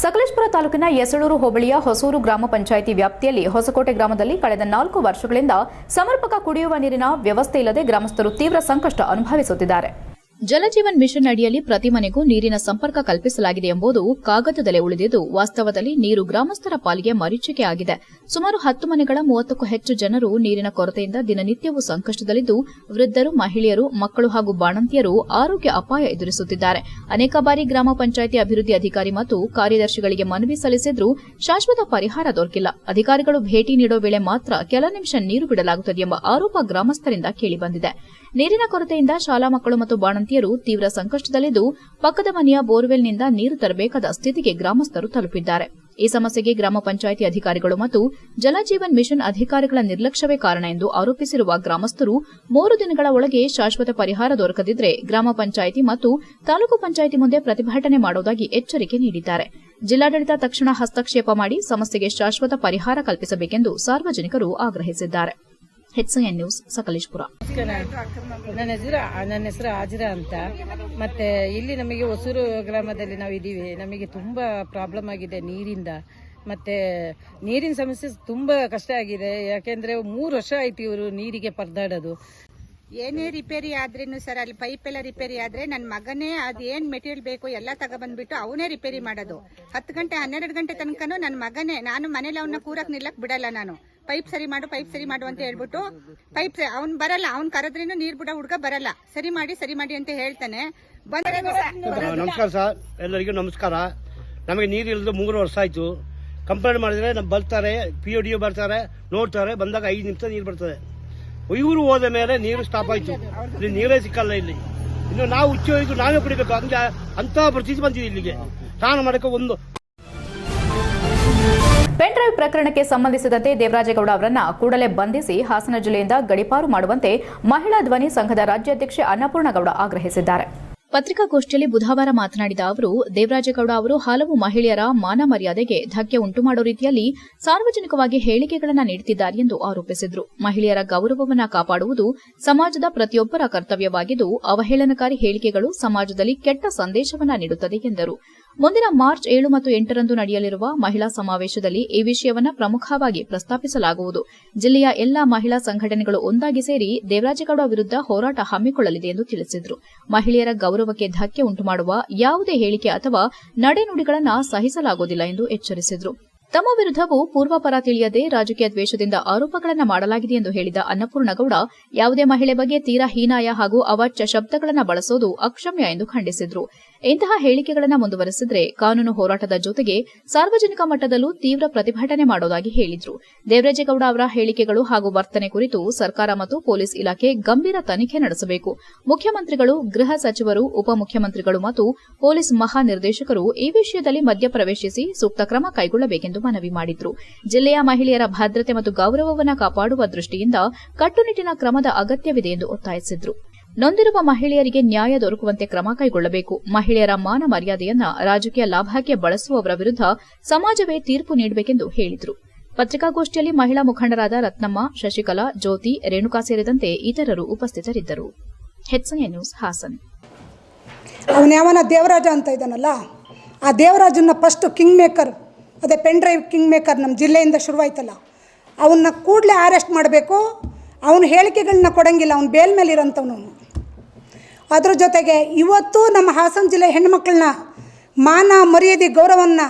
ಸಕಲೇಶಪುರ ತಾಲೂಕಿನ ಯಸಳೂರು ಹೋಬಳಿಯ ಹೊಸೂರು ಗ್ರಾಮ ಪಂಚಾಯಿತಿ ವ್ಯಾಪ್ತಿಯಲ್ಲಿ ಹೊಸಕೋಟೆ ಗ್ರಾಮದಲ್ಲಿ ಕಳೆದ 4 ವರ್ಷಗಳಿಂದ ಸಮರ್ಪಕ ಕುಡಿಯುವ ನೀರಿನ ವ್ಯವಸ್ಥೆ ಇಲ್ಲದೆ ಗ್ರಾಮಸ್ಥರು ತೀವ್ರ ಸಂಕಷ್ಟ ಅನುಭವಿಸುತ್ತಿದ್ದಾರೆ. ಜಲಜೀವನ್ ಮಿಷನ್ ಅಡಿಯಲ್ಲಿ ಪ್ರತಿ ಮನೆಗೂ ನೀರಿನ ಸಂಪರ್ಕ ಕಲ್ಪಿಸಲಾಗಿದೆ ಎಂಬುದು ಕಾಗದದಲ್ಲೇ ಉಳಿದಿದ್ದು, ವಾಸ್ತವದಲ್ಲಿ ನೀರು ಗ್ರಾಮಸ್ಥರ ಪಾಲಿಗೆ ಮರೀಚಿಕೆ ಆಗಿದೆ. ಸುಮಾರು 10 ಮನೆಗಳ 30ಕ್ಕೂ ಹೆಚ್ಚು ಜನರು ನೀರಿನ ಕೊರತೆಯಿಂದ ದಿನನಿತ್ಯವೂ ಸಂಕಷ್ಟದಲ್ಲಿದ್ದು, ವೃದ್ಧರು, ಮಹಿಳೆಯರು, ಮಕ್ಕಳು ಹಾಗೂ ಬಾಣಂತಿಯರು ಆರೋಗ್ಯ ಅಪಾಯ ಎದುರಿಸುತ್ತಿದ್ದಾರೆ. ಅನೇಕ ಬಾರಿ ಗ್ರಾಮ ಪಂಚಾಯಿತಿ ಅಭಿವೃದ್ಧಿ ಅಧಿಕಾರಿ ಮತ್ತು ಕಾರ್ಯದರ್ಶಿಗಳಿಗೆ ಮನವಿ ಸಲ್ಲಿಸಿದ್ರೂ ಶಾಶ್ವತ ಪರಿಹಾರ ದೊರಕಿಲ್ಲ. ಅಧಿಕಾರಿಗಳು ಭೇಟಿ ನೀಡುವ ವೇಳೆ ಮಾತ್ರ ಕೆಲ ನಿಮಿಷ ನೀರು ಬಿಡಲಾಗುತ್ತದೆ ಎಂಬ ಆರೋಪ ಗ್ರಾಮಸ್ಥರಿಂದ ಕೇಳಿಬಂದಿದೆ. ನೀರಿನ ಕೊರತೆಯಿಂದ ಶಾಲಾ ಮಕ್ಕಳು ಮತ್ತು ಬಾಣಂತಿಯರು ತೀವ್ರ ಸಂಕಷ್ಟದಲ್ಲಿದ್ದು, ಪಕ್ಕದ ಮನೆಯ ಬೋರ್ವೆಲ್ನಿಂದ ನೀರು ತರಬೇಕಾದ ಸ್ಥಿತಿಗೆ ಗ್ರಾಮಸ್ಥರು ತಲುಪಿದ್ದಾರೆ. ಈ ಸಮಸ್ಯೆಗೆ ಗ್ರಾಮ ಪಂಚಾಯಿತಿ ಅಧಿಕಾರಿಗಳು ಮತ್ತು ಜಲಜೀವನ್ ಮಿಷನ್ ಅಧಿಕಾರಿಗಳ ನಿರ್ಲಕ್ಷ್ಯವೇ ಕಾರಣ ಎಂದು ಆರೋಪಿಸಿರುವ ಗ್ರಾಮಸ್ಥರು 3 ದಿನಗಳ ಒಳಗೆ ಶಾಶ್ವತ ಪರಿಹಾರ ದೊರಕದಿದ್ದರೆ ಗ್ರಾಮ ಪಂಚಾಯಿತಿ ಮತ್ತು ತಾಲೂಕು ಪಂಚಾಯಿತಿ ಮುಂದೆ ಪ್ರತಿಭಟನೆ ಮಾಡುವುದಾಗಿ ಎಚ್ಚರಿಕೆ ನೀಡಿದ್ದಾರೆ. ಜಿಲ್ಲಾಡಳಿತ ತಕ್ಷಣ ಹಸ್ತಕ್ಷೇಪ ಮಾಡಿ ಸಮಸ್ಯೆಗೆ ಶಾಶ್ವತ ಪರಿಹಾರ ಕಲ್ಪಿಸಬೇಕೆಂದು ಸಾರ್ವಜನಿಕರು ಆಗ್ರಹಿಸಿದ್ದಾರೆ. HCN news Sakleshpur. ನನ್ನ ಹೆಸರು ಹಾಜಿರಾ ಅಂತ. ಮತ್ತೆ ಇಲ್ಲಿ ನಮಗೆ ಹೊಸೂರು ಗ್ರಾಮದಲ್ಲಿ ನಾವು ಇದ್ದೀವಿ. ನಮಗೆ ತುಂಬಾ ಪ್ರಾಬ್ಲಮ್ ಆಗಿದೆ ನೀರಿಂದ. ಮತ್ತೆ ನೀರಿನ ಸಮಸ್ಯೆ ತುಂಬ ಕಷ್ಟ ಆಗಿದೆ. ಯಾಕೆಂದ್ರೆ 3 ವರ್ಷ ಆಯ್ತು ಇವರು ನೀರಿಗೆ ಪರದಾಡೋದು. ಏನೇ ರಿಪೇರಿ ಆದ್ರೇನು ಸರ್, ಅಲ್ಲಿ ಪೈಪ್ ಎಲ್ಲ ರಿಪೇರಿ ಆದ್ರೆ ನನ್ನ ಮಗನೇ ಅದೇನ್ ಮೆಟೀರಿಯಲ್ ಬೇಕು ಎಲ್ಲ ತಗೊಬಂದ್ಬಿಟ್ಟು ಅವನೇ ರಿಪೇರಿ ಮಾಡೋದು. 10 ಗಂಟೆ 12 ಗಂಟೆ ತನಕನೂ ನನ್ನ ಮಗನೇ, ನಾನು ಮನೇಲಿ ಅವನ್ನ ಕೂರಕ್ ನಿಲ್ಲಕ್ ಬಿಡಲ್ಲ. ನಾನು ಪೈಪ್ ಸರಿ ಮಾಡು ಅಂತ ಹೇಳ್ಬಿಟ್ಟು ಪೈಪ್ ಅವ್ನ್ ಬರಲ್ಲ, ಅವ್ನ್ ಕರೆದ್ರೇನು ನೀರ್ ಬಿಡೋ ಹುಡ್ಗ ಬರಲ್ಲ. ಸರಿ ಮಾಡಿ ಅಂತ ಹೇಳ್ತಾನೆ. ನಮಸ್ಕಾರ ಸರ್, ಎಲ್ಲರಿಗೂ ನಮಸ್ಕಾರ. ನಮಗೆ ನೀರು ಇಲ್ಲದೆ 3 ವರ್ಷ ಆಯ್ತು. ಕಂಪ್ಲೇಂಟ್ ಮಾಡಿದ್ರೆ ನಮ್ಗೆ ಬರ್ತಾರೆ, PODO ಬರ್ತಾರೆ, ನೋಡ್ತಾರೆ, ಬಂದಾಗ 5 ನಿಮಿಷ ನೀರು ಬರ್ತದೆ. ಇವರು ಹೋದ ಮೇಲೆ ನೀರು ಸ್ಟಾಪ್ ಆಯ್ತು. ಇಲ್ಲಿ ನೀರೇ ಸಿಕ್ಕಲ್ಲ. ಇಲ್ಲಿ ಇನ್ನು ನಾವು ಹುಚ್ಚು ನಾವೇ ಕುಡಿಬೇಕು. ಹಂಗೆ ಅಂತ ಪರಿಸ್ಥಿತಿ ಬಂದಿದೆ. ಇಲ್ಲಿಗೆ ಸ್ನಾನ ಮಾಡಕ್ಕೆ ಒಂದು ಪೆನ್ ಡ್ರೈವ್ ಪ್ರಕರಣಕ್ಕೆ ಸಂಬಂಧಿಸಿದಂತೆ ದೇವರಾಜೇಗೌಡ ಅವರನ್ನ ಕೂಡಲೇ ಬಂಧಿಸಿ ಹಾಸನ ಜಿಲ್ಲೆಯಿಂದ ಗಡೀಪಾರು ಮಾಡುವಂತೆ ಮಹಿಳಾ ಧ್ವನಿ ಸಂಘದ ರಾಜ್ಯಾಧ್ಯಕ್ಷೆ ಅನ್ನಪೂರ್ಣಗೌಡ ಆಗ್ರಹಿಸಿದ್ದಾರೆ. ಪತ್ರಿಕಾಗೋಷ್ಠಿಯಲ್ಲಿ ಬುಧವಾರ ಮಾತನಾಡಿದ ಅವರು, ದೇವರಾಜೇಗೌಡ ಅವರು ಹಲವು ಮಹಿಳೆಯರ ಮಾನ ಮರ್ಯಾದೆಗೆ ಧಕ್ಕೆ ಉಂಟು ಮಾಡುವ ರೀತಿಯಲ್ಲಿ ಸಾರ್ವಜನಿಕವಾಗಿ ಹೇಳಿಕೆಗಳನ್ನು ನೀಡುತ್ತಿದ್ದಾರೆ ಎಂದು ಆರೋಪಿಸಿದರು. ಮಹಿಳೆಯರ ಗೌರವವನ್ನು ಕಾಪಾಡುವುದು ಸಮಾಜದ ಪ್ರತಿಯೊಬ್ಬರ ಕರ್ತವ್ಯವಾಗಿದ್ದು, ಅವಹೇಳನಕಾರಿ ಹೇಳಿಕೆಗಳು ಸಮಾಜದಲ್ಲಿ ಕೆಟ್ಟ ಸಂದೇಶವನ್ನು ನೀಡುತ್ತದೆ ಎಂದರು. ಮುಂದಿನ ಮಾರ್ಚ್ 7 ಮತ್ತು 8ರಂದು ನಡೆಯಲಿರುವ ಮಹಿಳಾ ಸಮಾವೇಶದಲ್ಲಿ ಈ ವಿಷಯವನ್ನು ಪ್ರಮುಖವಾಗಿ ಪ್ರಸ್ತಾಪಿಸಲಾಗುವುದು. ಜಿಲ್ಲೆಯ ಎಲ್ಲಾ ಮಹಿಳಾ ಸಂಘಟನೆಗಳು ಒಂದಾಗಿ ಸೇರಿ ದೇವರಾಜೇಗೌಡ ವಿರುದ್ಧ ಹೋರಾಟ ಹಮ್ಮಿಕೊಳ್ಳಲಿದೆ ಎಂದು ತಿಳಿಸಿದರು. ಮಹಿಳೆಯರ ಗೌರವಕ್ಕೆ ಧಕ್ಕೆ ಉಂಟುಮಾಡುವ ಯಾವುದೇ ಹೇಳಿಕೆ ಅಥವಾ ನಡೆನುಡಿಗಳನ್ನು ಸಹಿಸಲಾಗುವುದಿಲ್ಲ ಎಂದು ಎಚ್ಚರಿಸಿದರು. ತಮ್ಮ ವಿರುದ್ದವೂ ಪೂರ್ವಾಪರ ತಿಳಿಯದೆ ರಾಜಕೀಯ ದ್ವೇಷದಿಂದ ಆರೋಪಗಳನ್ನು ಮಾಡಲಾಗಿದೆ ಎಂದು ಹೇಳಿದ ಅನ್ನಪೂರ್ಣಗೌಡ, ಯಾವುದೇ ಮಹಿಳೆ ಬಗ್ಗೆ ತೀರಾ ಹೀನಾಯ ಹಾಗೂ ಅವಾಚ್ಯ ಶಬ್ದಗಳನ್ನು ಬಳಸೋದು ಅಕ್ಷಮ್ಯ ಎಂದು ಖಂಡಿಸಿದರು. ಇಂತಹ ಹೇಳಿಕೆಗಳನ್ನು ಮುಂದುವರೆಸಿದರೆ ಕಾನೂನು ಹೋರಾಟದ ಜೊತೆಗೆ ಸಾರ್ವಜನಿಕ ಮಟ್ಟದಲ್ಲೂ ತೀವ್ರ ಪ್ರತಿಭಟನೆ ಮಾಡುವುದಾಗಿ ಹೇಳಿದರು. ದೇವರಾಜೇಗೌಡ ಅವರ ಹೇಳಿಕೆಗಳು ಹಾಗೂ ವರ್ತನೆ ಕುರಿತು ಸರ್ಕಾರ ಮತ್ತು ಪೊಲೀಸ್ ಇಲಾಖೆ ಗಂಭೀರ ತನಿಖೆ ನಡೆಸಬೇಕು. ಮುಖ್ಯಮಂತ್ರಿಗಳು, ಗೃಹ ಸಚಿವರು, ಉಪಮುಖ್ಯಮಂತ್ರಿಗಳು ಮತ್ತು ಪೊಲೀಸ್ ಮಹಾನಿರ್ದೇಶಕರು ಈ ವಿಷಯದಲ್ಲಿ ಮಧ್ಯಪ್ರವೇಶಿಸಿ ಸೂಕ್ತ ಕ್ರಮ ಕೈಗೊಳ್ಳಬೇಕೆಂದು ಮನವಿ ಮಾಡಿದರು. ಜಿಲ್ಲೆಯ ಮಹಿಳೆಯರ ಭದ್ರತೆ ಮತ್ತು ಗೌರವವನ್ನು ಕಾಪಾಡುವ ದೃಷ್ಟಿಯಿಂದ ಕಟ್ಟುನಿಟ್ಟಿನ ಕ್ರಮದ ಅಗತ್ಯವಿದೆ ಎಂದು ಒತ್ತಾಯಿಸಿದರು. ನೊಂದಿರುವ ಮಹಿಳೆಯರಿಗೆ ನ್ಯಾಯ ದೊರಕುವಂತೆ ಕ್ರಮ ಕೈಗೊಳ್ಳಬೇಕು. ಮಹಿಳೆಯರ ಮಾನ ಮರ್ಯಾದೆಯನ್ನ ರಾಜಕೀಯ ಲಾಭಕ್ಕೆ ಬಳಸುವವರ ವಿರುದ್ಧ ಸಮಾಜವೇ ತೀರ್ಪು ನೀಡಬೇಕೆಂದು ಹೇಳಿದರು. ಪತ್ರಿಕಾಗೋಷ್ಠಿಯಲ್ಲಿ ಮಹಿಳಾ ಮುಖಂಡರಾದ ರತ್ನಮ್ಮ, ಶಶಿಕಲಾ, ಜ್ಯೋತಿ, ರೇಣುಕಾ ಸೇರಿದಂತೆ ಇತರರು ಉಪಸ್ಥಿತರಿದ್ದರು. HCN news, Hassan. ಅವನ್ಯಾವನ ದೇವರಾಜ ಅಂತ ಇದ್ದಾನಲ್ಲ, ಆ ದೇವರಾಜನ್ನ ಫಸ್ಟ್ ಕಿಂಗ್ ಮೇಕರ್, ಅದೇ ಪೆನ್ ಡ್ರೈವ್ ಕಿಂಗ್ ಮೇಕರ್ ನಮ್ಮ ಜಿಲ್ಲೆಯಿಂದ ಶುರುವಾಯ್ತಲ್ಲ, ಅವನ್ನ ಕೂಡಲೇ ಅರೆಸ್ಟ್ ಮಾಡಬೇಕು. ಅವನ ಹೇಳಿಕೆಗಳನ್ನ ಕೊಡಂಗಿಲ್ಲ, ಅವನು ಬೇಲ್ ಮೇಲೆ ಇರೋಂಥವನು. ಅದ್ರ ಜೊತೆಗೆ ಇವತ್ತು ನಮ್ಮ ಹಾಸನ ಜಿಲ್ಲೆ ಹೆಣ್ಮಕ್ಳನ್ನ ಮಾನ ಮರ್ಯಾದೆ ಗೌರವವನ್ನು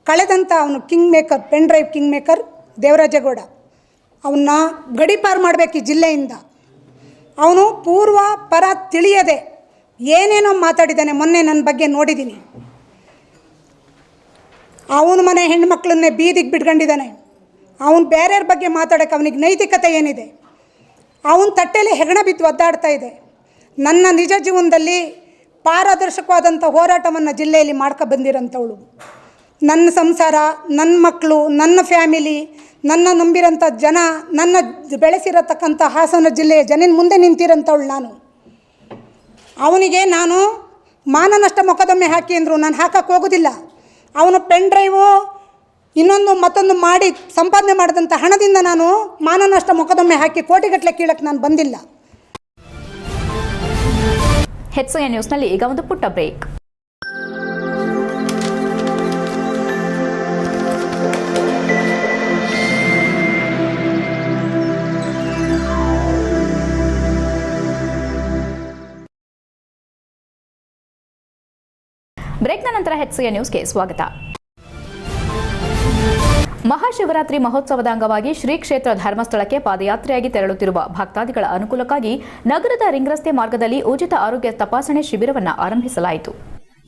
ಕಳೆದಂಥ ಅವನು king maker, pen drive king maker Devaraje Gowda. ಅವನ್ನ ಗಡೀಪಾರು ಮಾಡಬೇಕು ಈ ಜಿಲ್ಲೆಯಿಂದ. ಅವನು ಪೂರ್ವ ಪರ ತಿಳಿಯದೆ ಏನೇನೋ ಮಾತಾಡಿದ್ದಾನೆ. ಮೊನ್ನೆ ನನ್ನ ಬಗ್ಗೆ ನೋಡಿದ್ದೀನಿ. ಅವನ ಮನೆ ಹೆಣ್ಮಕ್ಳನ್ನೇ ಬೀದಿಗೆ ಬಿಟ್ಕೊಂಡಿದ್ದಾನೆ. ಅವನು ಬೇರೆಯವ್ರ ಬಗ್ಗೆ ಮಾತಾಡೋಕ್ಕೆ ಅವನಿಗೆ ನೈತಿಕತೆ ಏನಿದೆ? ಅವನ ತಟ್ಟೆಯಲ್ಲಿ ಹೆಗಣ ಬಿದ್ದು ಒದ್ದಾಡ್ತಾ ಇದೆ. ನನ್ನ ನಿಜ ಜೀವನದಲ್ಲಿ ಪಾರದರ್ಶಕವಾದಂಥ ಹೋರಾಟವನ್ನು ಜಿಲ್ಲೆಯಲ್ಲಿ ಬಂದಿರೋಂಥವಳು. ನನ್ನ ಸಂಸಾರ, ನನ್ನ ಮಕ್ಕಳು, ನನ್ನ ಫ್ಯಾಮಿಲಿ, ನನ್ನ ನಂಬಿರೋಂಥ ಜನ, ನನ್ನ ಬೆಳೆಸಿರತಕ್ಕಂಥ ಹಾಸನ ಜಿಲ್ಲೆಯ ಜನನ ಮುಂದೆ ನಿಂತಿರೋಂಥವಳು ನಾನು. ಅವನಿಗೆ ನಾನು ಮಾನನಷ್ಟ ಮೊಕದ್ದಮೆ ಹಾಕಿ ಅಂದರು, ನಾನು ಹಾಕಕ್ಕೆ ಹೋಗೋದಿಲ್ಲ. ಅವನು ಪೆನ್ ಡ್ರೈವು ಮತ್ತೊಂದು ಮಾಡಿ ಸಂಪಾದನೆ ಮಾಡಿದಂಥ ಹಣದಿಂದ ನಾನು ಮಾನನಷ್ಟ ಮೊಕದ್ದಮೆ ಹಾಕಿ ಕೋಟಿಗಟ್ಟಲೆ ಕೀಳಕ್ಕೆ ನಾನು ಬಂದಿಲ್ಲ. HCN ನ್ಯೂಸ್ನಲ್ಲಿ ಈಗ ಒಂದು ಪುಟ್ಟ ಬ್ರೇಕ್. ಬ್ರೇಕ್ನ ನಂತರ HCN ನ್ಯೂಸ್ಗೆ ಸ್ವಾಗತ. ಮಹಾಶಿವರಾತ್ರಿ ಮಹೋತ್ಸವದ ಅಂಗವಾಗಿ ಶ್ರೀ ಕ್ಷೇತ್ರ ಧರ್ಮಸ್ಥಳಕ್ಕೆ ಪಾದಯಾತ್ರೆಯಾಗಿ ತೆರಳುತ್ತಿರುವ ಭಕ್ತಾದಿಗಳ ಅನುಕೂಲಕ್ಕಾಗಿ ನಗರದ ರಿಂಗ್ ರಸ್ತೆ ಮಾರ್ಗದಲ್ಲಿ ಉಚಿತ ಆರೋಗ್ಯ ತಪಾಸಣೆ ಶಿಬಿರವನ್ನು ಆರಂಭಿಸಲಾಯಿತು.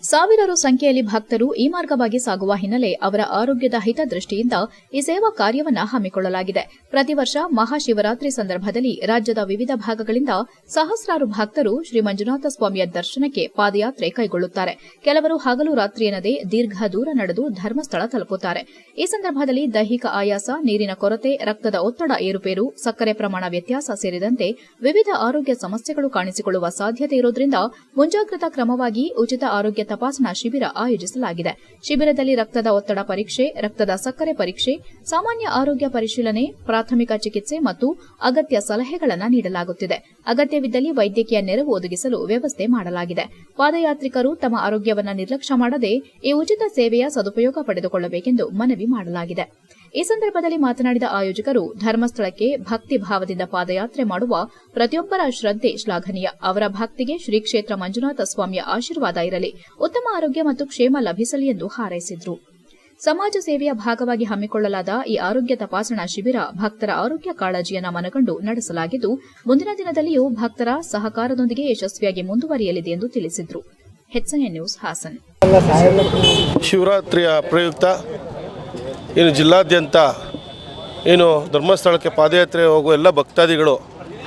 ಸಾವಿರಾರು ಸಂಖ್ಯೆಯಲ್ಲಿ ಭಕ್ತರು ಈ ಮಾರ್ಗವಾಗಿ ಸಾಗುವ ಹಿನ್ನೆಲೆ ಅವರ ಆರೋಗ್ಯದ ಹಿತದೃಷ್ಟಿಯಿಂದ ಈ ಸೇವಾ ಕಾರ್ಯವನ್ನು ಹಮ್ಮಿಕೊಳ್ಳಲಾಗಿದೆ. ಪ್ರತಿ ವರ್ಷ ಮಹಾಶಿವರಾತ್ರಿ ಸಂದರ್ಭದಲ್ಲಿ ರಾಜ್ಯದ ವಿವಿಧ ಭಾಗಗಳಿಂದ ಸಹಸ್ರಾರು ಭಕ್ತರು ಶ್ರೀ ಮಂಜುನಾಥ ಸ್ವಾಮಿಯ ದರ್ಶನಕ್ಕೆ ಪಾದಯಾತ್ರೆ ಕೈಗೊಳ್ಳುತ್ತಾರೆ. ಕೆಲವರು ಹಗಲು ರಾತ್ರಿ ಎನ್ನದೇ ದೀರ್ಘ ದೂರ ನಡೆದು ಧರ್ಮಸ್ಥಳ ತಲುಪುತ್ತಾರೆ. ಈ ಸಂದರ್ಭದಲ್ಲಿ ದೈಹಿಕ ಆಯಾಸ, ನೀರಿನ ಕೊರತೆ, ರಕ್ತದ ಒತ್ತಡ ಏರುಪೇರು, ಸಕ್ಕರೆ ಪ್ರಮಾಣ ವ್ಯತ್ಯಾಸ ಸೇರಿದಂತೆ ವಿವಿಧ ಆರೋಗ್ಯ ಸಮಸ್ಯೆಗಳು ಕಾಣಿಸಿಕೊಳ್ಳುವ ಸಾಧ್ಯತೆ ಇರುವುದರಿಂದ ಮುಂಜಾಗ್ರತಾ ಕ್ರಮವಾಗಿ ಉಚಿತ ಆರೋಗ್ಯ ತಪಾಸಣಾ ಶಿಬಿರ ಆಯೋಜಿಸಲಾಗಿದೆ. ಶಿಬಿರದಲ್ಲಿ ರಕ್ತದ ಒತ್ತಡ ಪರೀಕ್ಷೆ, ರಕ್ತದ ಸಕ್ಕರೆ ಪರೀಕ್ಷೆ, ಸಾಮಾನ್ಯ ಆರೋಗ್ಯ ಪರಿಶೀಲನೆ, ಪ್ರಾಥಮಿಕ ಚಿಕಿತ್ಸೆ ಮತ್ತು ಅಗತ್ಯ ಸಲಹೆಗಳನ್ನು ನೀಡಲಾಗುತ್ತಿದೆ. ಅಗತ್ಯವಿದ್ದಲ್ಲಿ ವೈದ್ಯಕೀಯ ನೆರವು ಒದಗಿಸಲು ವ್ಯವಸ್ಥೆ ಮಾಡಲಾಗಿದೆ. ಪಾದಯಾತ್ರಿಕರು ತಮ್ಮ ಆರೋಗ್ಯವನ್ನು ನಿರ್ಲಕ್ಷ್ಯ ಮಾಡದೆ ಈ ಉಚಿತ ಸೇವೆಯ ಸದುಪಯೋಗ ಪಡೆದುಕೊಳ್ಳಬೇಕೆಂದು ಮನವಿ ಮಾಡಲಾಗಿದೆ. ಈ ಸಂದರ್ಭದಲ್ಲಿ ಮಾತನಾಡಿದ ಆಯೋಜಕರು, ಧರ್ಮಸ್ಥಳಕ್ಕೆ ಭಕ್ತಿ ಭಾವದಿಂದ ಪಾದಯಾತ್ರೆ ಮಾಡುವ ಪ್ರತಿಯೊಬ್ಬರ ಶ್ರದ್ಧೆ ಶ್ಲಾಘನೀಯ. ಅವರ ಭಕ್ತಿಗೆ ಶ್ರೀ ಕ್ಷೇತ್ರ ಮಂಜುನಾಥ ಸ್ವಾಮಿಯ ಆಶೀರ್ವಾದ ಇರಲಿ, ಉತ್ತಮ ಆರೋಗ್ಯ ಮತ್ತು ಕ್ಷೇಮ ಲಭಿಸಲಿ ಎಂದು ಹಾರೈಸಿದರು. ಸಮಾಜ ಸೇವೆಯ ಭಾಗವಾಗಿ ಹಮ್ಮಿಕೊಳ್ಳಲಾದ ಈ ಆರೋಗ್ಯ ತಪಾಸಣಾ ಶಿಬಿರ ಭಕ್ತರ ಆರೋಗ್ಯ ಕಾಳಜಿಯನ್ನು ಮನಗಂಡು ನಡೆಸಲಾಗಿದ್ದು, ಮುಂದಿನ ದಿನದಲ್ಲಿಯೂ ಭಕ್ತರ ಸಹಕಾರದೊಂದಿಗೆ ಯಶಸ್ವಿಯಾಗಿ ಮುಂದುವರಿಯಲಿದೆ ಎಂದು ತಿಳಿಸಿದರು. HCN news Haasan. ಶಿವರಾತ್ರಿಯ ಪ್ರಯುಕ್ತ ಏನು ಜಿಲ್ಲಾದ್ಯಂತ ಏನು ಧರ್ಮಸ್ಥಳಕ್ಕೆ ಪಾದಯಾತ್ರೆ ಹೋಗುವ ಎಲ್ಲ ಭಕ್ತಾದಿಗಳು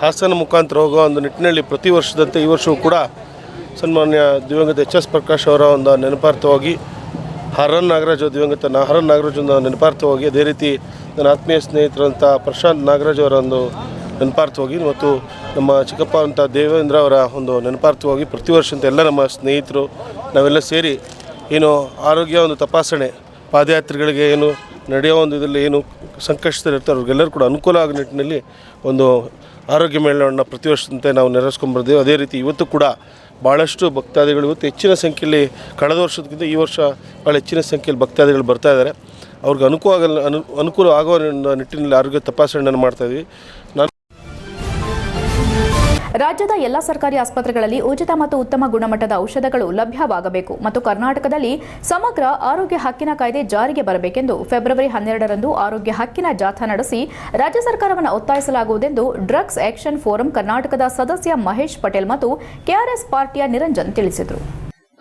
ಹಾಸನ ಮುಖಾಂತರ ಹೋಗುವ ಒಂದು ನಿಟ್ಟಿನಲ್ಲಿ ಪ್ರತಿ ವರ್ಷದಂತೆ ಈ ವರ್ಷವೂ ಕೂಡ ಸನ್ಮಾನ್ಯ ದಿವಂಗತ HS ಪ್ರಕಾಶ್ ಅವರ ಒಂದು ನೆನಪಾರ್ಥವಾಗಿ ಹರನ್ ನಾಗರಾಜ್ ದಿವಂಗತ ಹರನ್ ನಾಗರಾಜ್ ಒಂದು ನೆನಪಾರ್ಥವಾಗಿ, ಅದೇ ರೀತಿ ನನ್ನ ಆತ್ಮೀಯ ಸ್ನೇಹಿತರಂಥ ಪ್ರಶಾಂತ್ ನಾಗರಾಜ್ ಅವರ ಒಂದು ನೆನಪಾರ್ಥವಾಗಿ ಮತ್ತು ನಮ್ಮ ಚಿಕ್ಕಪ್ಪ ಅಂತ ದೇವೇಂದ್ರ ಅವರ ಒಂದು ನೆನಪಾರ್ಥವಾಗಿ ಪ್ರತಿ ವರ್ಷದಂತೆ ಎಲ್ಲ ನಮ್ಮ ಸ್ನೇಹಿತರು ನಾವೆಲ್ಲ ಸೇರಿ ಏನು ಆರೋಗ್ಯ ಒಂದು ತಪಾಸಣೆ ಪಾದಯಾತ್ರಿಗಳಿಗೆ ಏನು ನಡೆಯೋ ಒಂದು ಇದರಲ್ಲಿ ಏನು ಸಂಕಷ್ಟದಲ್ಲಿರ್ತಾರೆ ಅವ್ರಿಗೆಲ್ಲರೂ ಕೂಡ ಅನುಕೂಲ ಆಗೋ ನಿಟ್ಟಿನಲ್ಲಿ ಒಂದು ಆರೋಗ್ಯ ಮೇಳವನ್ನು ಪ್ರತಿ ವರ್ಷದಂತೆ ನಾವು ನೆರವೇರಿಸ್ಕೊಂಡ್ಬರ್ತೀವಿ. ಅದೇ ರೀತಿ ಇವತ್ತು ಕೂಡ ಭಾಳಷ್ಟು ಭಕ್ತಾದಿಗಳು ಇವತ್ತು ಹೆಚ್ಚಿನ ಸಂಖ್ಯೆಯಲ್ಲಿ ಕಳೆದ ವರ್ಷಕ್ಕಿಂತ ಈ ವರ್ಷ ಭಾಳ ಹೆಚ್ಚಿನ ಸಂಖ್ಯೆಯಲ್ಲಿ ಭಕ್ತಾದಿಗಳು ಬರ್ತಾ ಇದ್ದಾರೆ. ಅವ್ರಿಗೆ ಅನುಕೂಲ ಆಗೋ ನಿಟ್ಟಿನಲ್ಲಿ ಆರೋಗ್ಯ ತಪಾಸಣೆಯನ್ನು ಮಾಡ್ತಾಯಿದ್ವಿ. ರಾಜ್ಯದ ಎಲ್ಲ ಸರ್ಕಾರಿ ಆಸ್ಪತ್ರೆಗಳಲ್ಲಿ ಉಚಿತ ಮತ್ತು ಉತ್ತಮ ಗುಣಮಟ್ಟದ ಔಷಧಗಳು ಲಭ್ಯವಾಗಬೇಕು ಮತ್ತು ಕರ್ನಾಟಕದಲ್ಲಿ ಸಮಗ್ರ ಆರೋಗ್ಯ ಹಕ್ಕಿನ ಕಾಯ್ದೆ ಜಾರಿಗೆ ಬರಬೇಕೆಂದು ಫೆಬ್ರವರಿ 12ರಂದು ಆರೋಗ್ಯ ಹಕ್ಕಿನ ಜಾಥಾ ನಡೆಸಿ ರಾಜ್ಯ ಸರ್ಕಾರವನ್ನು ಒತ್ತಾಯಿಸಲಾಗುವುದೆಂದು ಡ್ರಗ್ಸ್ ಆಕ್ಷನ್ ಫೋರಂ ಕರ್ನಾಟಕದ ಸದಸ್ಯ ಮಹೇಶ್ ಪಟೇಲ್ ಮತ್ತು ಕೆಆರ್ಎಸ್ ಪಾರ್ಟಿಯ ನಿರಂಜನ್ ತಿಳಿಸಿದರು.